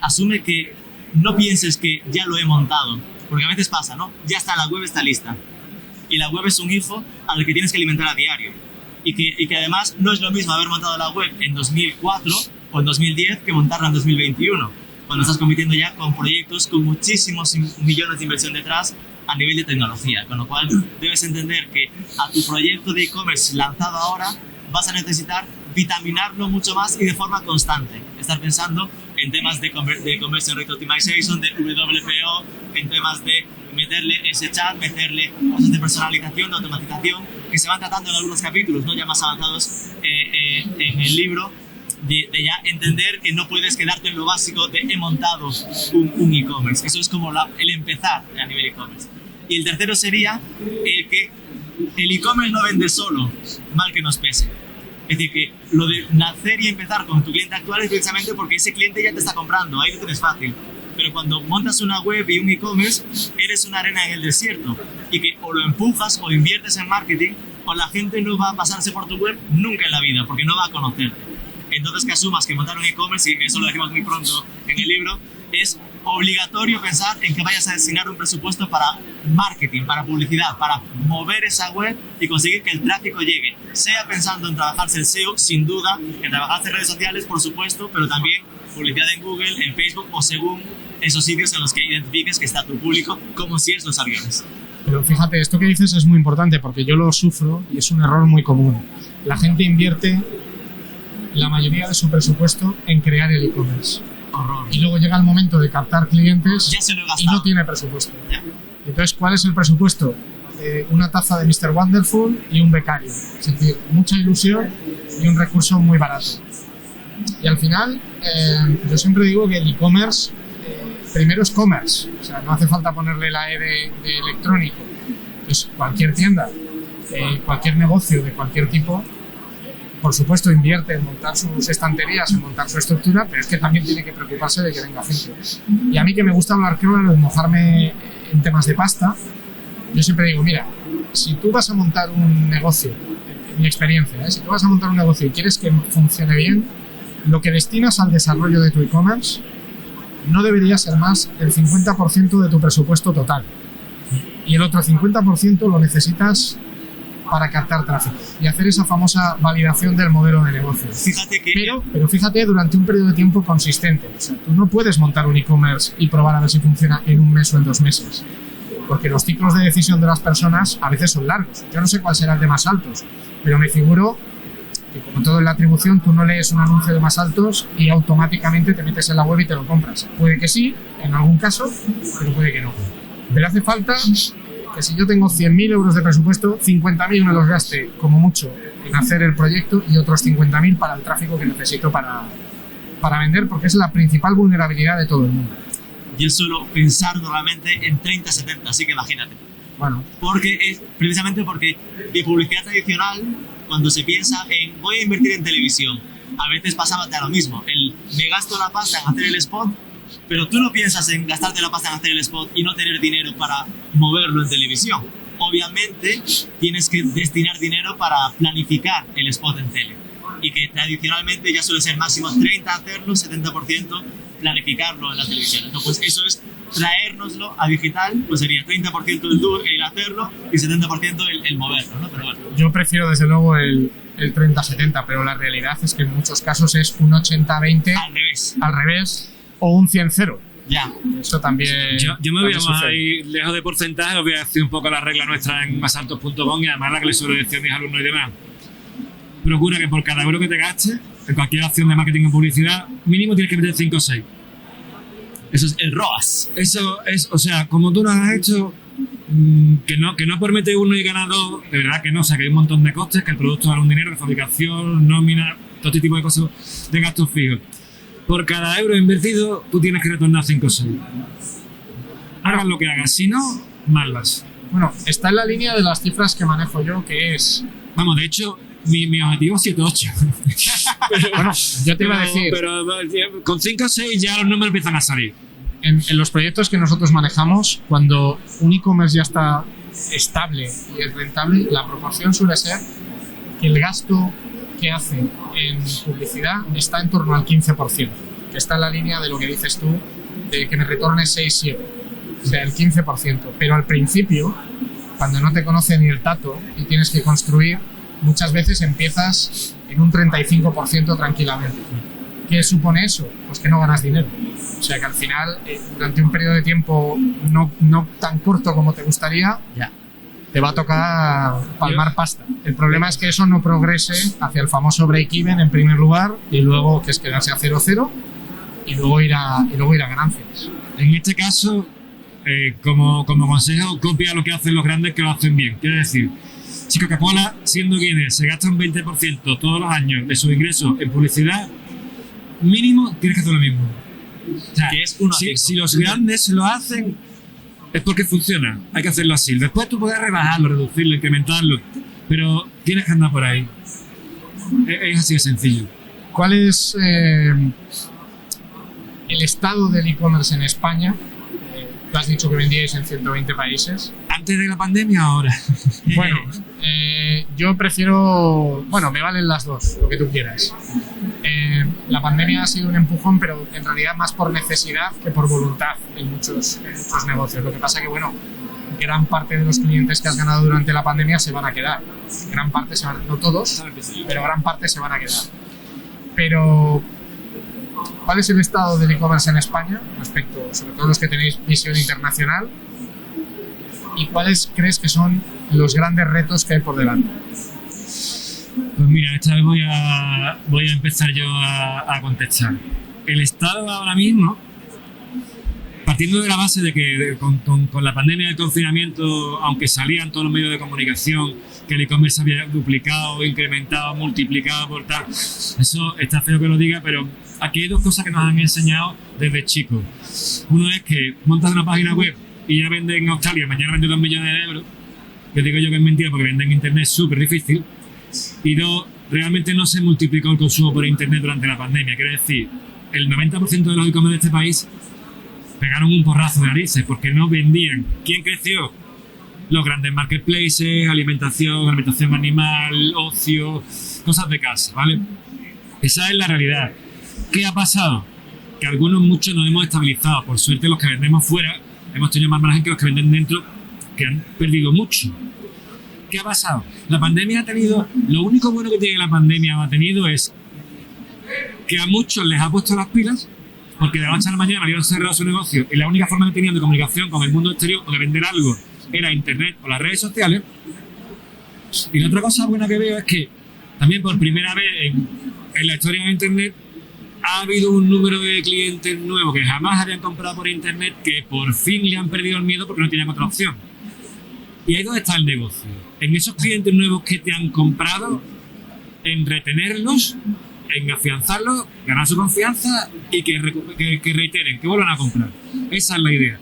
asume que no pienses que ya lo he montado, porque a veces pasa, ¿no? Ya está, la web está lista. Y la web es un hijo al que tienes que alimentar a diario. Y que además no es lo mismo haber montado la web en 2004 o en 2010 que montarla en 2021, cuando estás compitiendo ya con proyectos con muchísimos millones de inversión detrás a nivel de tecnología, con lo cual debes entender que a tu proyecto de e-commerce lanzado ahora vas a necesitar vitaminarlo mucho más y de forma constante. Estar pensando en temas de Conversion Rate Optimization, de WPO, en temas de meterle ese chat, meterle cosas de personalización, de automatización, que se van tratando en algunos capítulos, ¿no? Ya más avanzados en el libro, de ya entender que no puedes quedarte en lo básico de he montado un e-commerce. Eso es como el empezar a nivel e-commerce. Y el tercero sería el que el e-commerce no vende solo, mal que nos pese. Es decir, que lo de nacer y empezar con tu cliente actual es precisamente porque ese cliente ya te está comprando, ahí lo tienes fácil. Pero cuando montas una web y un e-commerce, eres una arena en el desierto. Y que o lo empujas o inviertes en marketing, o la gente no va a pasarse por tu web nunca en la vida, porque no va a conocerte. Entonces, que asumas que montar un e-commerce, y eso lo decimos muy pronto en el libro, es obligatorio pensar en que vayas a destinar un presupuesto para marketing, para publicidad, para mover esa web y conseguir que el tráfico llegue. Sea pensando en trabajarse el SEO, sin duda, en trabajarse redes sociales, por supuesto, pero también publicidad en Google, en Facebook o según esos sitios en los que identifiques que está tu público, como si es los aviones. Pero fíjate, esto que dices es muy importante porque yo lo sufro y es un error muy común. La gente invierte la mayoría de su presupuesto en crear el e-commerce. Horror. Y luego llega el momento de captar clientes Ya se lo he y gastado. no tiene presupuesto. Ya. Entonces, ¿cuál es el presupuesto? Una taza de Mr. Wonderful y un becario. Es decir, mucha ilusión y un recurso muy barato. Y al final, yo siempre digo que el e-commerce primero es commerce. O sea, no hace falta ponerle la E de electrónico. Entonces, cualquier tienda, cualquier negocio de cualquier tipo, por supuesto invierte en montar sus estanterías, en montar su estructura, pero es que también tiene que preocuparse de que venga gente. Y a mí, que me gusta hablar claro y mojarme en temas de pasta, yo siempre digo, mira, si tú vas a montar un negocio, en mi experiencia, si tú vas a montar un negocio y quieres que funcione bien, lo que destinas al desarrollo de tu e-commerce no debería ser más del 50% de tu presupuesto total. Y el otro 50% lo necesitas para captar tráfico y hacer esa famosa validación del modelo de negocio. Fíjate que... Pero fíjate, durante un periodo de tiempo consistente. O sea, tú no puedes montar un e-commerce y probar a ver si funciona en un mes o en 2 meses. Porque los ciclos de decisión de las personas a veces son largos. Yo no sé cuál será el de más altos, pero me figuro que, como todo en la atribución, tú no lees un anuncio de más altos y automáticamente te metes en la web y te lo compras. Puede que sí, en algún caso, pero puede que no. Pero hace falta que, si yo tengo 100.000 euros de presupuesto, 50.000 me los gaste como mucho en hacer el proyecto y otros 50.000 para el tráfico que necesito para vender, porque es la principal vulnerabilidad de todo el mundo. Yo suelo pensar normalmente en 30-70, así que imagínate. Bueno, Precisamente porque de publicidad tradicional, cuando se piensa en voy a invertir en televisión, a veces pasaba lo mismo, me gasto la pasta en hacer el spot, pero tú no piensas en gastarte la pasta en hacer el spot y no tener dinero para moverlo en televisión. Obviamente tienes que destinar dinero para planificar el spot en tele, y que tradicionalmente ya suele ser máximo 30% hacerlo, 70% planificarlo en la televisión. Entonces, pues eso es traérnoslo a digital, pues sería 30% el hacerlo y 70% el moverlo, ¿no? Pero bueno. yo prefiero desde luego el 30-70, pero la realidad es que en muchos casos es un 80-20 Al revés. o un 100-0. Ya. Eso también. Yo me voy a también más sucede. ahí, lejos de porcentaje, os voy a decir un poco la regla nuestra en masaltos.com, y además la que les suelo decir a mis alumnos y demás. Procura que por cada euro que te gastes en cualquier acción de marketing o publicidad, mínimo tienes que meter 5 o 6. Eso es el ROAS. Eso es, o sea, como tú lo has hecho, que no por meter uno y ganar 2, de verdad que no. O sea, que hay un montón de costes, que el producto vale un dinero, que fabricación, nómina, todo este tipo de cosas de gastos fijos. Por cada euro invertido, tú tienes que retornar 5 o 6. Hagas lo que hagas, si no, mal vas. Bueno, está en la línea de las cifras que manejo yo, que es. Vamos, de hecho, mi objetivo es 7 o 8. Bueno, yo te iba a decir. Pero con 5 o 6 ya los números empiezan a salir. En los proyectos que nosotros manejamos, cuando un e-commerce ya está estable y es rentable, la proporción suele ser que el gasto que hace en publicidad está en torno al 15%, que está en la línea de lo que dices tú, de que me retornes 6-7, o sea, el 15%. Pero al principio, cuando no te conoce ni el tato y tienes que construir, muchas veces empiezas en un 35% tranquilamente. ¿Qué supone eso? Pues que no ganas dinero. O sea que al final, durante un periodo de tiempo no tan corto como te gustaría, Ya. te va a tocar palmar pasta. El problema es que eso no progrese hacia el famoso break-even en primer lugar y luego que es quedarse a 0,0 y luego ir a ganancias. En este caso, como consejo, copia lo que hacen los grandes que lo hacen bien. Quiero decir, si Coca-Cola, siendo quien es, se gasta un 20% todos los años de sus ingresos en publicidad, mínimo tienes que hacer lo mismo. O sea, que es si los grandes lo hacen, es porque funciona. Hay que hacerlo así. Después tú puedes rebajarlo, reducirlo, incrementarlo, pero tienes que andar por ahí. Es así de sencillo. ¿Cuál es el estado del e-commerce en España? Tú has dicho que vendíais en 120 países. ¿Antes de la pandemia o ahora? Bueno, yo prefiero... Bueno, me valen las dos, lo que tú quieras. La pandemia ha sido un empujón, pero en realidad más por necesidad que por voluntad en muchos negocios. Lo que pasa que, bueno, gran parte de los clientes que has ganado durante la pandemia se van a quedar. Gran parte se van, no todos, pero gran parte se van a quedar. Pero... ¿cuál es el estado del e-commerce en España respecto, sobre todo los que tenéis visión internacional? ¿Y cuáles crees que son los grandes retos que hay por delante? Pues mira, esta vez voy a empezar yo a contestar. El estado ahora mismo, partiendo de la base de que con la pandemia del confinamiento, aunque salían todos los medios de comunicación, que el e-commerce había duplicado, incrementado, multiplicado por tal, eso está feo que lo diga, pero aquí hay dos cosas que nos han enseñado desde chicos. Uno es que montas una página web y ya venden en Australia, mañana vende 2 millones de euros. Yo digo yo que es mentira porque vender en internet es súper difícil. Y dos, realmente no se multiplicó el consumo por internet durante la pandemia. Quiero decir, el 90% de los e-commerce de este país pegaron un porrazo de narices porque no vendían. ¿Quién creció? Los grandes marketplaces, alimentación animal, ocio, cosas de casa, ¿vale? Esa es la realidad. ¿Qué ha pasado? Que muchos nos hemos estabilizado. Por suerte, los que vendemos fuera hemos tenido más margen que los que venden dentro, que han perdido mucho. ¿Qué ha pasado? La pandemia ha tenido... Lo único bueno que tiene la pandemia ha tenido es que a muchos les ha puesto las pilas, porque de la noche a la mañana habían cerrado su negocio y la única forma que tenían de comunicación con el mundo exterior o de vender algo era internet o las redes sociales. Y la otra cosa buena que veo es que también por primera vez en la historia de internet ha habido un número de clientes nuevos que jamás habían comprado por internet que por fin le han perdido el miedo porque no tenían otra opción. Y ahí es donde está el negocio. En esos clientes nuevos que te han comprado, en retenerlos, en afianzarlos, ganar su confianza y que reiteren, que vuelvan a comprar. Esa es la idea.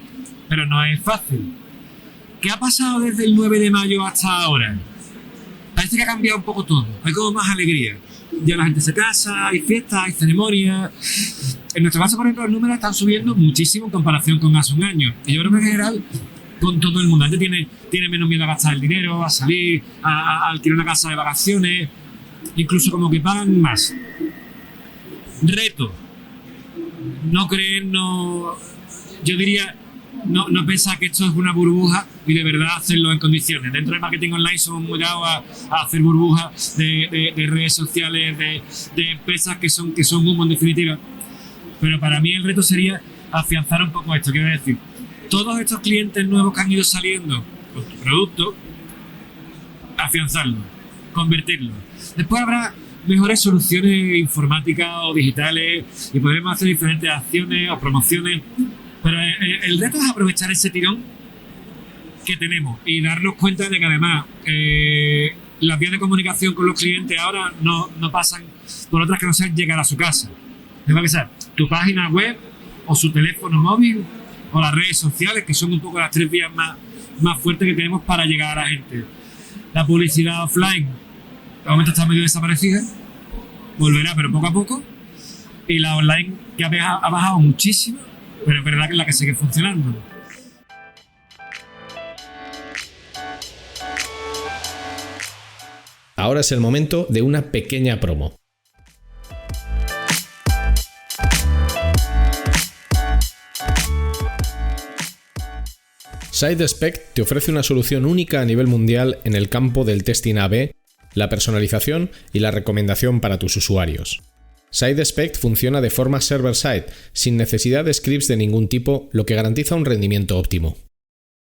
Pero no es fácil. ¿Qué ha pasado desde el 9 de mayo hasta ahora? Parece que ha cambiado un poco todo. Hay como más alegría. Ya la gente se casa, hay fiestas, hay ceremonias. En nuestro caso, por ejemplo, los números están subiendo muchísimo en comparación con hace un año. Y yo creo que en general, con todo el mundo, la gente tiene menos miedo a gastar el dinero, a salir, a alquilar una casa de vacaciones, incluso como que pagan más. Reto. No creer, yo diría, no pensar que esto es una burbuja y de verdad hacerlo en condiciones. Dentro del marketing online somos muy dados a hacer burbujas de redes sociales, de empresas que son humo en definitiva. Pero para mí el reto sería afianzar un poco esto. Quiero decir, todos estos clientes nuevos que han ido saliendo con tu producto, afianzarlo, convertirlo. Después habrá mejores soluciones informáticas o digitales y podremos hacer diferentes acciones o promociones. Pero el reto es aprovechar ese tirón que tenemos y darnos cuenta de que además las vías de comunicación con los clientes ahora no pasan por otras que no sean llegar a su casa. Debe ser tu página web o su teléfono móvil o las redes sociales, que son un poco las tres vías más fuertes que tenemos para llegar a la gente. La publicidad offline de momento está medio desaparecida, volverá pero poco a poco, y la online que ha bajado muchísimo, pero es verdad que es la que sigue funcionando. Ahora es el momento de una pequeña promo. SiteSpect te ofrece una solución única a nivel mundial en el campo del testing A/B, la personalización y la recomendación para tus usuarios. SiteSpect funciona de forma server-side, sin necesidad de scripts de ningún tipo, lo que garantiza un rendimiento óptimo.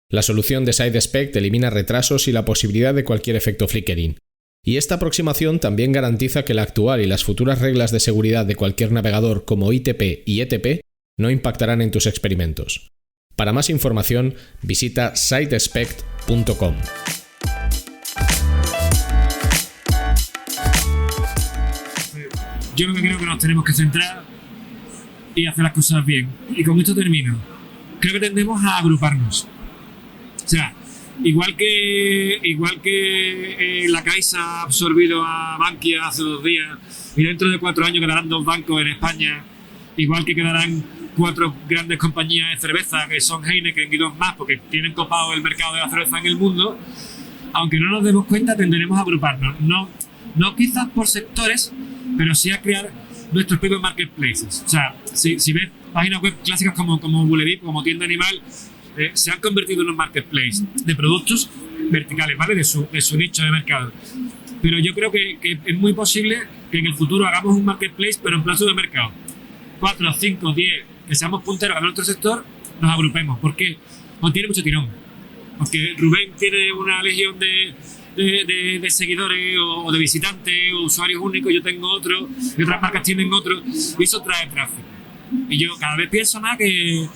La solución de SideSpect elimina retrasos y la posibilidad de cualquier efecto flickering. Y esta aproximación también garantiza que la actual y las futuras reglas de seguridad de cualquier navegador como ITP y ETP no impactarán en tus experimentos. Para más información, visita sidespect.com. Yo lo que creo que nos tenemos que centrar y hacer las cosas bien. Y con esto termino. Creo que tendemos a agruparnos. O sea, igual que la Caixa ha absorbido a Bankia hace 2 días y dentro de 4 años quedarán 2 bancos en España, igual que quedarán 4 grandes compañías de cerveza que son Heineken y 2 más porque tienen copado el mercado de la cerveza en el mundo, aunque no nos demos cuenta tenderemos a agruparnos. No quizás por sectores, pero sí a crear nuestros propios marketplaces. O sea, si ves páginas web clásicas como Bullebip, como Tienda Animal, se han convertido en un marketplace de productos verticales, ¿vale? De su nicho de mercado. Pero yo creo que es muy posible que en el futuro hagamos un marketplace, pero en plazo de mercado. 4, 5, 10, que seamos punteros a nuestro sector, nos agrupemos. ¿Por qué? Porque tiene mucho tirón. Porque Rubén tiene una legión de seguidores o de visitantes o usuarios únicos, yo tengo otro, y otras marcas tienen otro, y eso trae tráfico. Y yo cada vez pienso más que,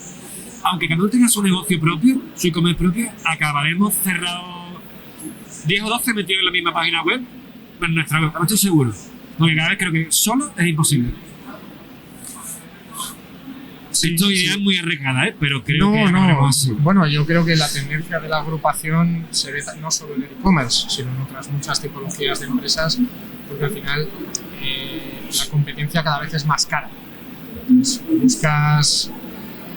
aunque cada uno tenga su negocio propio, su e-commerce propio, acabaremos cerrados 10 o 12 metidos en la misma página web, en nuestra web, no estoy seguro. Porque cada vez creo que solo es imposible. Esto ya es muy arriesgada, pero creo que acabaremos así. Bueno, yo creo que la tendencia de la agrupación se ve no solo en el e-commerce, sino en otras muchas tipologías de empresas, porque al final la competencia cada vez es más cara. Entonces, buscas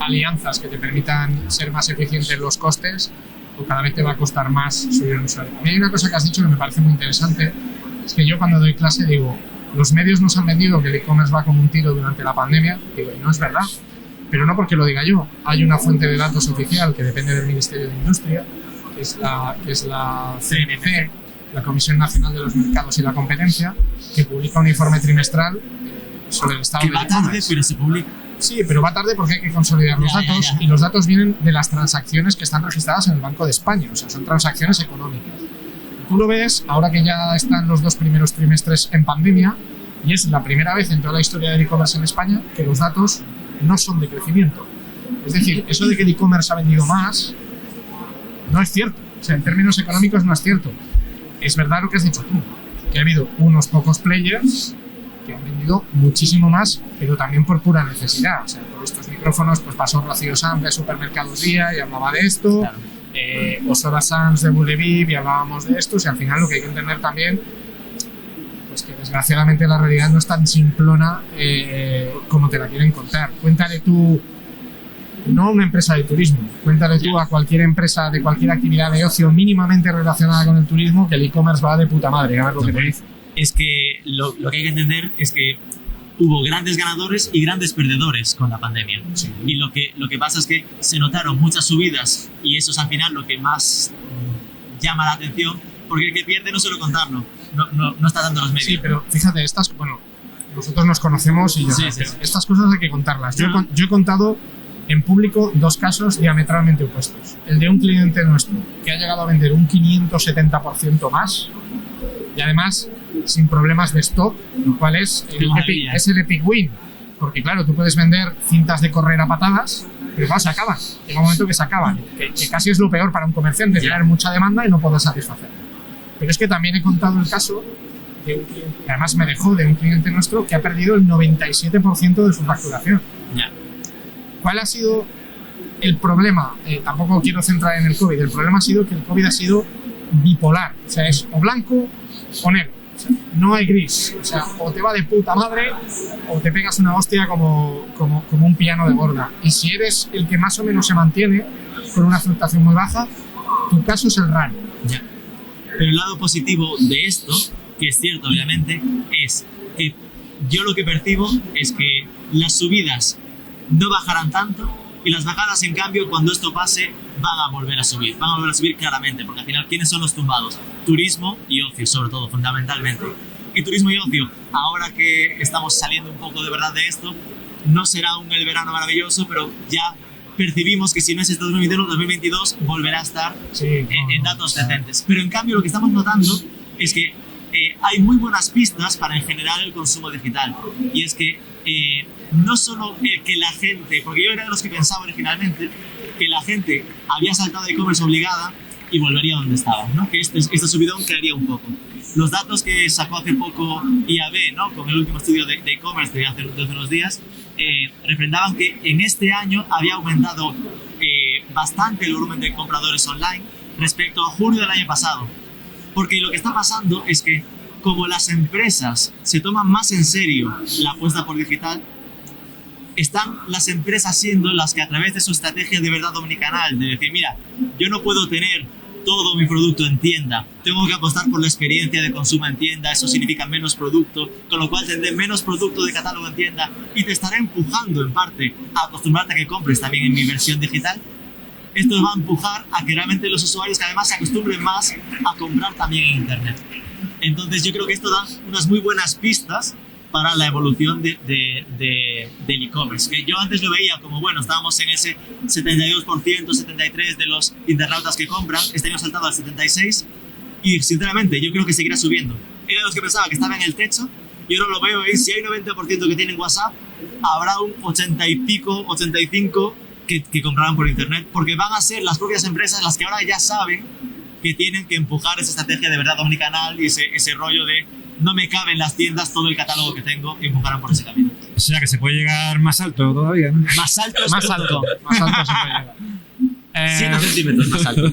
alianzas que te permitan ser más eficientes en los costes, o cada vez te va a costar más subir un usuario. A mí hay una cosa que has dicho que me parece muy interesante, es que yo cuando doy clase digo, los medios nos han vendido que el e-commerce va como un tiro durante la pandemia, digo, y no es verdad, pero no porque lo diga yo. Hay una fuente de datos oficial que depende del Ministerio de Industria, que es la CNMC, la Comisión Nacional de los Mercados y la Competencia, que publica un informe trimestral sobre el estado que del va tarde, e-commerce. pero se publica. Sí, pero va tarde porque hay que consolidar los datos y los datos vienen de las transacciones que están registradas en el Banco de España, o sea, son transacciones económicas. Tú lo ves ahora que ya están los 2 primeros trimestres en pandemia y es la primera vez en toda la historia del e-commerce en España que los datos no son de crecimiento. Es decir, eso de que el e-commerce ha vendido más no es cierto. O sea, en términos económicos no es cierto. Es verdad lo que has dicho tú, que ha habido unos pocos players que han vendido muchísimo más, pero también por pura necesidad. O sea, por estos micrófonos pues pasó Rocío Sanz de Supermercados Día y hablaba de esto, claro. O Sora Sanz de Bullebip y hablábamos de esto. Y al final lo que hay que entender también pues que desgraciadamente la realidad no es tan simplona como te la quieren contar. Cuéntale tú, no a una empresa de turismo, cuéntale tú a cualquier empresa de cualquier actividad de ocio mínimamente relacionada con el turismo que el e-commerce va de puta madre, a ver lo que te dice. Es que lo que hay que entender es que hubo grandes ganadores y grandes perdedores con la pandemia. Sí. Y lo que pasa es que se notaron muchas subidas y eso es al final lo que más llama la atención, porque el que pierde no suele contarlo, no está dando los medios. Sí, pero fíjate, nosotros nos conocemos y sí. Estas cosas hay que contarlas. Yo he contado en público 2 casos diametralmente opuestos. El de un cliente nuestro que ha llegado a vender un 570% más y además sin problemas de stock, lo cual es el epic win, porque claro, tú puedes vender cintas de correr a patadas, pero claro, se acaban, llega un momento que se acaban, que casi es lo peor para un comerciante, tener mucha demanda y no poder satisfacer. Pero es que también he contado el caso de un cliente, que además me dejó, de un cliente nuestro que ha perdido el 97% de su facturación. ¿Cuál ha sido el problema? Tampoco quiero centrar en el COVID, el problema ha sido que el COVID ha sido bipolar, o sea, es o blanco o negro. O sea, no hay gris, o sea, o te va de puta madre o te pegas una hostia como un piano de borda. Y si eres el que más o menos se mantiene con una fluctuación muy baja, tu caso es el raro. Pero el lado positivo de esto, que es cierto obviamente, es que yo lo que percibo es que las subidas no bajarán tanto y las bajadas, en cambio, cuando esto pase, van a volver a subir claramente, porque al final, ¿quiénes son los tumbados? Turismo y ocio, sobre todo, fundamentalmente. Y turismo y ocio, ahora que estamos saliendo un poco de verdad de esto, no será el verano maravilloso, pero ya percibimos que si no es este 2021, 2022 volverá a estar Sí, en datos decentes. Pero en cambio lo que estamos notando es que hay muy buenas pistas para en general el consumo digital. Y es que no solo que la gente, porque yo era de los que pensaba originalmente que la gente había saltado de e-commerce obligada y volvería donde estaba, ¿no? Que este subidón caería un poco. Los datos que sacó hace poco IAB, ¿no? Con el último estudio de e-commerce de hace unos días, refrendaban que en este año había aumentado bastante el volumen de compradores online respecto a junio del año pasado. Porque lo que está pasando es que como las empresas se toman más en serio la apuesta por digital, están las empresas siendo las que a través de su estrategia de verdad omnicanal, de decir, mira, yo no puedo tener todo mi producto en tienda, tengo que apostar por la experiencia de consumo en tienda, eso significa menos producto, con lo cual tendré menos producto de catálogo en tienda y te estaré empujando en parte a acostumbrarte a que compres también en mi versión digital. Esto va a empujar a que realmente los usuarios que además se acostumbren más a comprar también en internet. Entonces yo creo que esto da unas muy buenas pistas para la evolución del e-commerce, que yo antes lo veía como, bueno, estábamos en ese 72%, 73% de los internautas que compran, este año ha saltado al 76%, y sinceramente yo creo que seguirá subiendo. Era de los que pensaba que estaba en el techo, y ahora lo veo, si hay 90% que tienen WhatsApp, habrá un 80 y pico, 85% que comprarán por internet, porque van a ser las propias empresas las que ahora ya saben que tienen que empujar esa estrategia de verdad omnicanal y ese rollo de no me cabe en las tiendas todo el catálogo que tengo y empujarán por ese camino. O sea que se puede llegar más alto todavía, ¿no? Más alto es más pronto. alto se puede llegar. 7 centímetros más alto.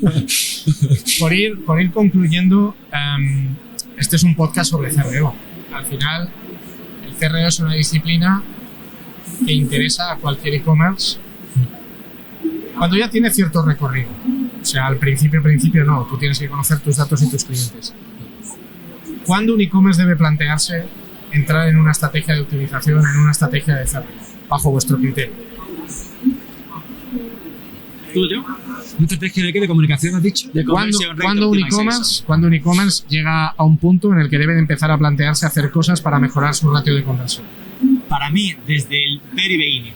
Por ir concluyendo, este es un podcast sobre CRO. Al final, el CRO es una disciplina que interesa a cualquier e-commerce cuando ya tiene cierto recorrido. O sea, al principio no, tú tienes que conocer tus datos y tus clientes. ¿Cuándo un e-commerce debe plantearse entrar en una estrategia de optimización, en una estrategia de CRO, bajo vuestro criterio? ¿Tú, yo? ¿Una estrategia de qué? ¿De comunicación has dicho? De conversión rate ¿Cuándo un e-commerce llega a un punto en el que debe empezar a plantearse hacer cosas para mejorar su ratio de conversión? Para mí, desde el very beginning.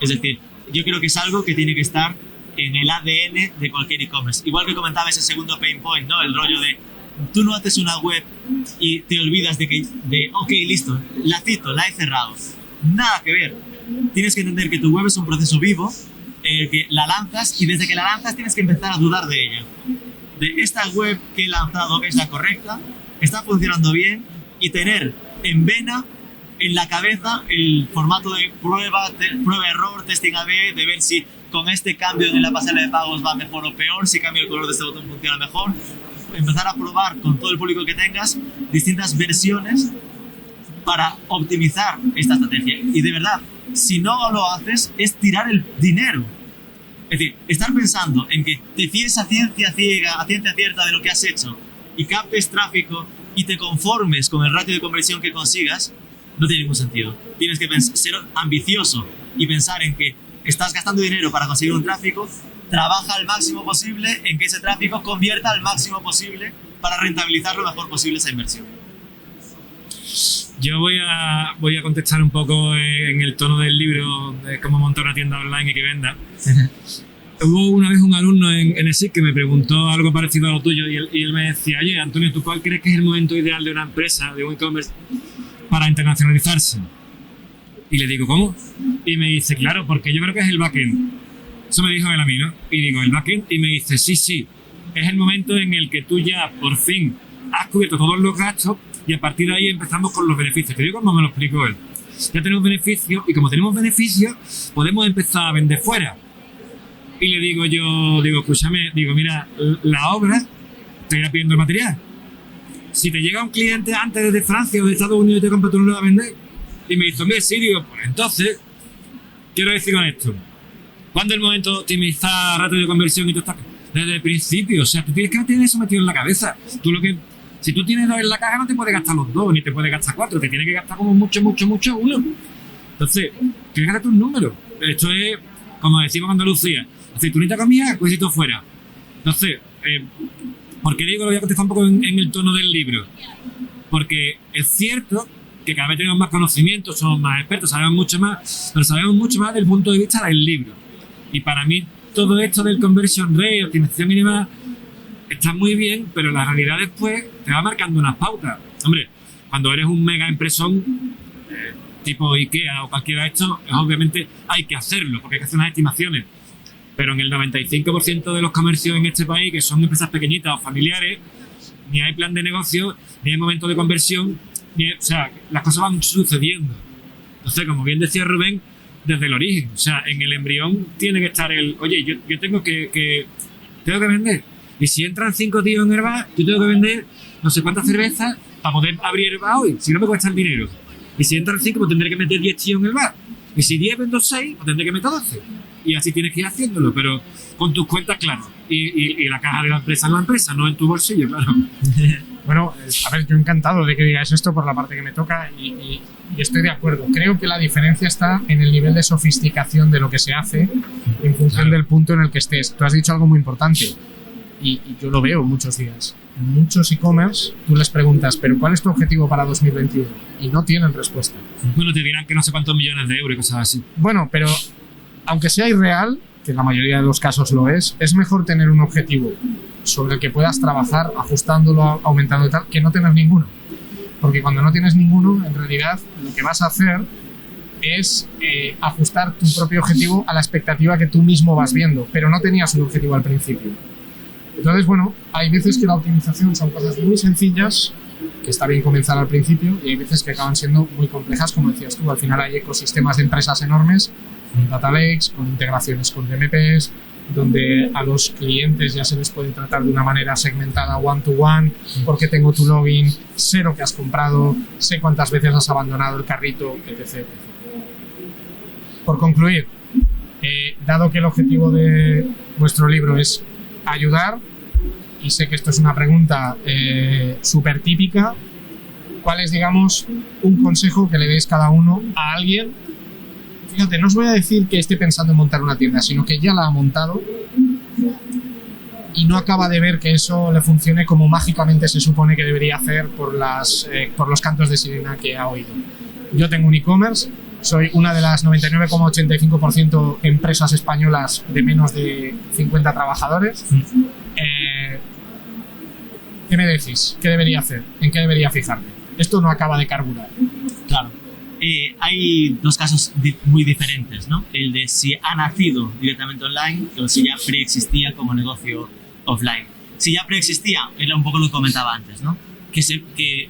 Es decir, yo creo que es algo que tiene que estar en el ADN de cualquier e-commerce. Igual que comentaba ese segundo pain point, ¿no? El rollo de tú no haces una web y te olvidas ok, listo, la cito, la he cerrado. Nada que ver. Tienes que entender que tu web es un proceso vivo, que la lanzas y desde que la lanzas tienes que empezar a dudar de ella. De esta web que he lanzado es la correcta, está funcionando bien, y tener en vena, en la cabeza, el formato de prueba-error, testing A/B, de ver si con este cambio en la pasarela de pagos va mejor o peor, si cambio el color de este botón funciona mejor. Empezar a probar con todo el público que tengas distintas versiones para optimizar esta estrategia. Y de verdad, si no lo haces, es tirar el dinero. Es decir, estar pensando en que te fíes a ciencia ciega, a ciencia cierta de lo que has hecho y captes tráfico y te conformes con el ratio de conversión que consigas, no tiene ningún sentido. Tienes que ser ambicioso y pensar en que estás gastando dinero para conseguir un tráfico, trabaja al máximo posible en que ese tráfico convierta al máximo posible para rentabilizar lo mejor posible esa inversión. Yo voy a contestar un poco en el tono del libro de cómo montar una tienda online y que venda. Hubo una vez un alumno en ESIC que me preguntó algo parecido a lo tuyo y él me decía, oye, Antonio, ¿tú cuál crees que es el momento ideal de una empresa, de un e-commerce, para internacionalizarse? Y le digo, ¿cómo? Y me dice, claro, porque yo creo que es el backend. Eso me dijo él a mí, ¿no? Y digo, ¿el backend? Y me dice, sí, es el momento en el que tú ya por fin has cubierto todos los gastos y a partir de ahí empezamos con los beneficios. Te digo como me lo explicó él. Ya tenemos beneficios y como tenemos beneficios podemos empezar a vender fuera. Y le digo yo, escúchame, mira, la obra te irá pidiendo el material. Si te llega un cliente antes desde Francia o de Estados Unidos y te compra, tú no lo vas a vender. Y me dice, mira, sí, digo, pues entonces, quiero decir con esto, ¿cuándo es el momento de optimizar ratio de conversión y tú estás? Desde el principio, o sea, tú tienes que tener eso metido en la cabeza. Si tú tienes 2 en la caja, no te puedes gastar los 2, ni te puedes gastar 4, te tienes que gastar como mucho 1. Entonces, tienes que hacer tus números. Esto es, como decimos en Andalucía, aceitunita comida, cuisito fuera. Entonces, ¿por qué digo? Lo voy a contestar un poco en el tono del libro. Porque es cierto que cada vez tenemos más conocimientos, somos más expertos, sabemos mucho más, pero sabemos mucho más del punto de vista del libro. Y para mí todo esto del conversion rate, optimización y demás, está muy bien, pero la realidad después te va marcando unas pautas. Hombre, cuando eres un mega impresón, tipo IKEA o cualquiera de estos, obviamente hay que hacerlo, porque hay que hacer unas estimaciones. Pero en el 95% de los comercios en este país, que son empresas pequeñitas o familiares, ni hay plan de negocio, ni hay momento de conversión, o sea, las cosas van sucediendo. Entonces, como bien decía Rubén, desde el origen, o sea, en el embrión tiene que estar oye, yo tengo que vender. Y si entran 5 tíos en el bar, yo tengo que vender no sé cuántas cervezas para poder abrir el bar hoy, si no me cuesta el dinero. Y si entran 5, pues tendré que meter 10 tíos en el bar. Y si 10 vendo 6, pues tendré que meter 12. Y así tienes que ir haciéndolo, pero con tus cuentas, claro. Y la caja de la empresa en la empresa, no en tu bolsillo, claro. Bueno, a ver, yo encantado de que digáis esto por la parte que me toca y estoy de acuerdo. Creo que la diferencia está en el nivel de sofisticación de lo que se hace en función del punto en el que estés. Tú has dicho algo muy importante y yo lo veo muchos días. En muchos e-commerce tú les preguntas, ¿pero cuál es tu objetivo para 2021? Y no tienen respuesta. Bueno, te dirán que no sé cuántos millones de euros y cosas así. Bueno, pero aunque sea irreal, que en la mayoría de los casos lo es mejor tener un objetivo sobre el que puedas trabajar, ajustándolo, aumentando y tal, que no tener ninguno. Porque cuando no tienes ninguno, en realidad lo que vas a hacer es ajustar tu propio objetivo a la expectativa que tú mismo vas viendo, pero no tenías un objetivo al principio. Entonces, bueno, hay veces que la optimización son cosas muy sencillas, que está bien comenzar al principio, y hay veces que acaban siendo muy complejas, como decías tú. Al final hay ecosistemas de empresas enormes, con data lakes, con integraciones con DMPs, donde a los clientes ya se les puede tratar de una manera segmentada one-to-one, porque tengo tu login, sé lo que has comprado, sé cuántas veces has abandonado el carrito, etc. Por concluir, dado que el objetivo de vuestro libro es ayudar, y sé que esto es una pregunta súper típica, ¿cuál es, digamos, un consejo que le deis cada uno a alguien? Fíjate, no os voy a decir que esté pensando en montar una tienda, sino que ya la ha montado y no acaba de ver que eso le funcione como mágicamente se supone que debería hacer por los cantos de sirena que ha oído. Yo tengo un e-commerce, soy una de las 99,85% empresas españolas de menos de 50 trabajadores. ¿Qué me decís? ¿Qué debería hacer? ¿En qué debería fijarme? Esto no acaba de carburar. Claro. Hay dos casos muy diferentes, ¿no? El de si ha nacido directamente online o si ya preexistía como negocio offline. Si ya preexistía, era un poco lo que comentaba antes, ¿no? Que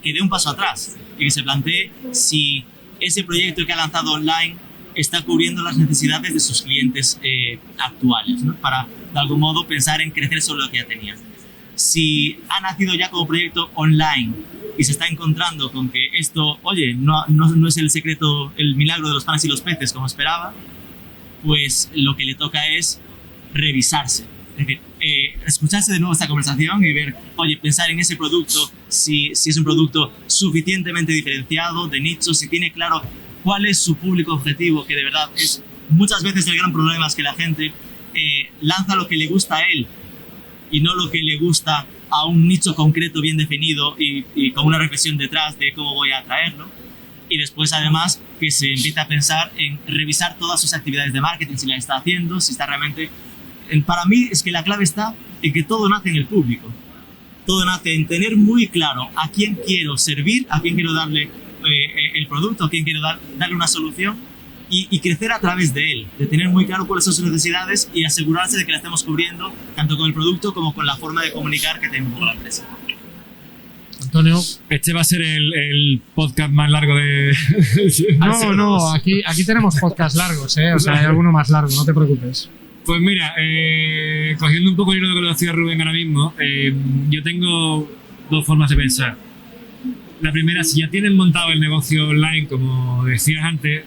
dé un paso atrás y que se plantee si ese proyecto que ha lanzado online está cubriendo las necesidades de sus clientes actuales, ¿no? Para, de algún modo, pensar en crecer sobre lo que ya tenía. Si ha nacido ya como proyecto online y se está encontrando con que esto, oye, no es el secreto, el milagro de los panes y los peces como esperaba, pues lo que le toca es revisarse. Es decir, escucharse de nuevo esta conversación y ver, oye, pensar en ese producto, si es un producto suficientemente diferenciado, de nicho, si tiene claro cuál es su público objetivo, que de verdad es muchas veces el gran problema es que la gente lanza lo que le gusta a él y no lo que le gusta a un nicho concreto bien definido y con una reflexión detrás de cómo voy a atraerlo. Y después, además, que se empiece a pensar en revisar todas sus actividades de marketing, si las está haciendo, si está realmente... Para mí es que la clave está en que todo nace en el público. Todo nace en tener muy claro a quién quiero servir, a quién quiero darle el producto, a quién quiero darle una solución y crecer a través de él, de tener muy claro cuáles son sus necesidades y asegurarse de que la estemos cubriendo tanto con el producto como con la forma de comunicar que tenemos con la empresa. Antonio. Este va a ser el podcast más largo de... No, aquí tenemos podcasts largos, o sea, hay alguno más largo, no te preocupes. Pues mira, cogiendo un poco el hilo de lo que decía Rubén ahora mismo, yo tengo dos formas de pensar. La primera, si ya tienes montado el negocio online, como decías antes,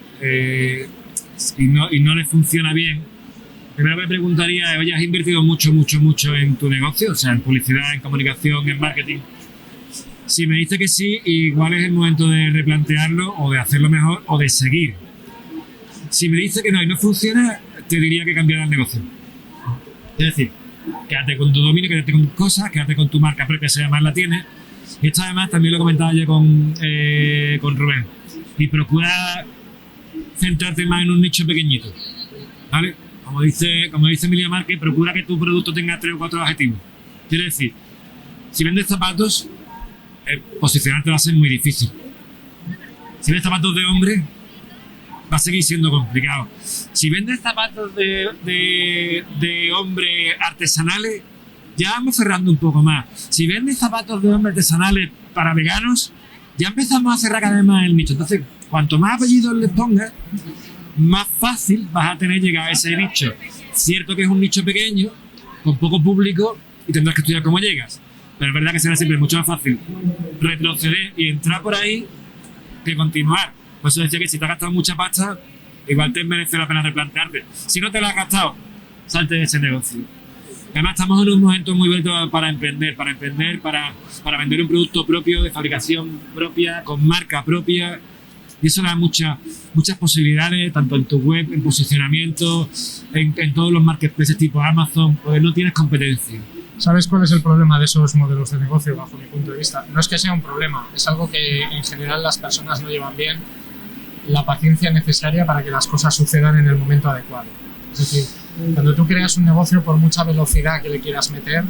y no les funciona bien, primero me preguntaría, oye, ¿has invertido mucho en tu negocio? O sea, en publicidad, en comunicación, en marketing. Si me dice que sí, igual es el momento de replantearlo o de hacerlo mejor o de seguir. Si me dice que no y no funciona, te diría que cambiar el negocio. Es decir, quédate con tu dominio, quédate con tus cosas, quédate con tu marca propia si además la tienes. Y esto además también lo comentaba yo con Rubén. Y procura centrarte más en un nicho pequeñito, ¿vale? como dice Emilia Márquez, procura que tu producto tenga 3 o 4 objetivos. Quiere decir, si vendes zapatos, posicionarte va a ser muy difícil. Si vendes zapatos de hombre, va a seguir siendo complicado. Si vendes zapatos de hombre artesanales, ya vamos cerrando un poco más. Si vendes zapatos de hombre artesanales para veganos, ya empezamos a cerrar cada vez más el nicho. Entonces, cuanto más apellidos le pongas, más fácil vas a tener llegar a ese nicho. Cierto que es un nicho pequeño, con poco público, y tendrás que estudiar cómo llegas. Pero es verdad que será siempre mucho más fácil retroceder y entrar por ahí que continuar. Por eso decía que si te has gastado mucha pasta, igual te merece la pena replantearte. Si no te la has gastado, salte de ese negocio. Además, estamos en un momento muy bonito para emprender, para vender un producto propio, de fabricación propia, con marca propia. Y eso da muchas posibilidades, tanto en tu web, en posicionamiento, en todos los marketplaces tipo Amazon, porque no tienes competencia. ¿Sabes cuál es el problema de esos modelos de negocio, bajo mi punto de vista? No es que sea un problema, es algo que en general las personas no llevan bien, la paciencia necesaria para que las cosas sucedan en el momento adecuado. Es decir, cuando tú creas un negocio, por mucha velocidad que le quieras meter,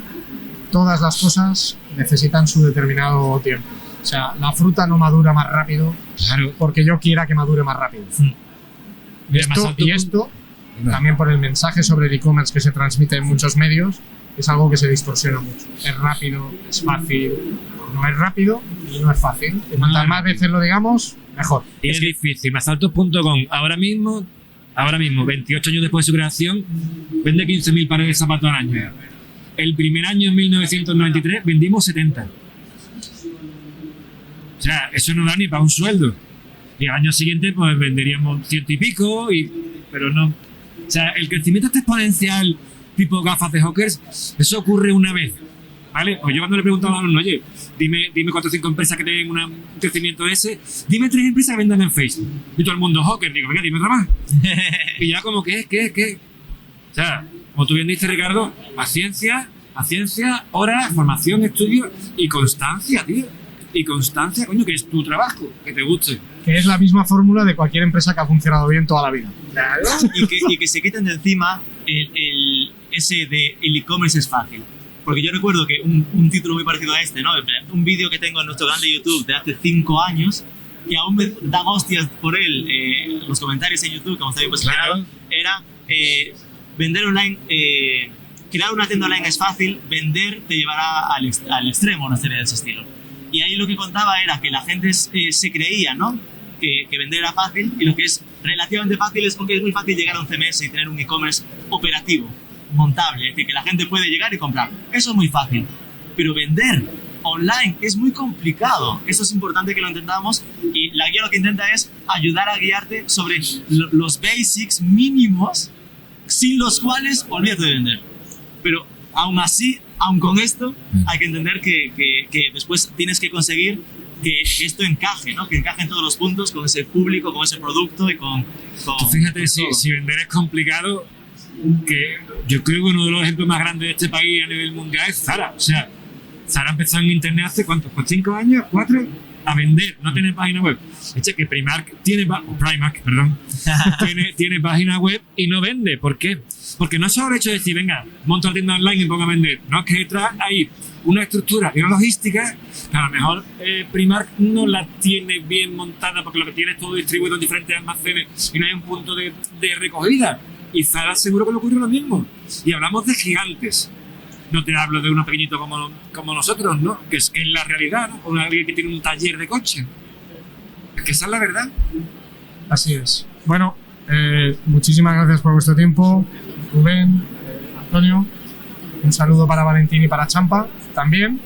todas las cosas necesitan su determinado tiempo. O sea, la fruta no madura más rápido, claro, porque yo quiera que madure más rápido. Esto, también por el mensaje sobre el e-commerce que se transmite en muchos medios, es algo que se distorsiona mucho. Es rápido, es fácil, no es rápido y no es fácil. Y cuantas más veces lo digamos, mejor. Y es difícil. Masaltos.com ahora mismo, 28 años después de su creación, vende 15.000 pares de zapatos al año. El primer año, en 1993, vendimos 70. O sea, eso no da ni para un sueldo. Y al año siguiente, pues venderíamos 100 y pico, pero no. O sea, el crecimiento este exponencial, tipo gafas de hawkers, eso ocurre una vez, ¿vale? Pues yo cuando le preguntaba a uno, oye, dime 4 o 5 empresas que tengan un crecimiento ese, dime 3 empresas que vendan en Facebook. Y todo el mundo hawker, digo, venga, dime otra más. Y ya como, ¿qué? O sea, como tú bien dices, Ricardo, paciencia, horas, formación, estudio y constancia, tío. Y constancia, coño, que es tu trabajo, que te guste. Que es la misma fórmula de cualquier empresa que ha funcionado bien toda la vida. Claro. Y que se quiten de encima ese de el e-commerce es fácil. Porque yo recuerdo que un título muy parecido a este, ¿no? Un vídeo que tengo en nuestro canal de YouTube de hace 5 años, que aún me dan hostias por él, los comentarios en YouTube, como está bien posicionado, era vender online, crear una tienda online es fácil, vender te llevará al extremo, una serie de ese estilo. Y ahí lo que contaba era que la gente se creía, ¿no? Que vender era fácil, y lo que es relativamente fácil es porque es muy fácil llegar a un CMS y tener un e-commerce operativo, montable, es decir, que la gente puede llegar y comprar. Eso es muy fácil. Pero vender online es muy complicado. Eso es importante que lo entendamos, y la guía lo que intenta es ayudar a guiarte sobre los basics mínimos sin los cuales olvídate de vender. Pero aún así, aún con esto, hay que entender que después tienes que conseguir que esto encaje, ¿no? Que encaje en todos los puntos con ese público, con ese producto y con Tú fíjate, si vender es complicado, que yo creo que uno de los ejemplos más grandes de este país a nivel mundial es Zara. O sea, Zara empezó en internet hace ¿cuántos? ¿Pues 5 años? ¿4? A vender, no tiene página web. Eche que Primark tiene página web y no vende. ¿Por qué? Porque no es solo el hecho de decir, venga, monta la tienda online y ponga a vender. No, es que detrás hay una estructura y una logística que a lo mejor Primark no la tiene bien montada, porque lo que tiene es todo distribuido en diferentes almacenes y no hay un punto de recogida. Y Zara seguro que le ocurre lo mismo. Y hablamos de gigantes. No te hablo de uno pequeñito como nosotros, ¿no? Que es la realidad, ¿no? O alguien que tiene un taller de coche. Es que esa es la verdad. Así es. Bueno, muchísimas gracias por vuestro tiempo, Rubén, Antonio. Un saludo para Valentín y para Champa también.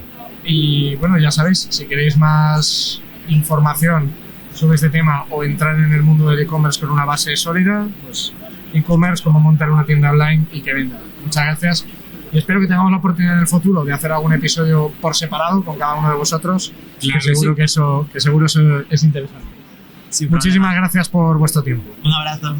Y bueno, ya sabéis, si queréis más información sobre este tema o entrar en el mundo del e-commerce con una base sólida, pues e-commerce, cómo montar una tienda online y que venda. Muchas gracias. Y espero que tengamos la oportunidad en el futuro de hacer algún episodio por separado con cada uno de vosotros, claro, que seguro sí. que seguro eso es interesante. Muchísimas gracias por vuestro tiempo. Un abrazo.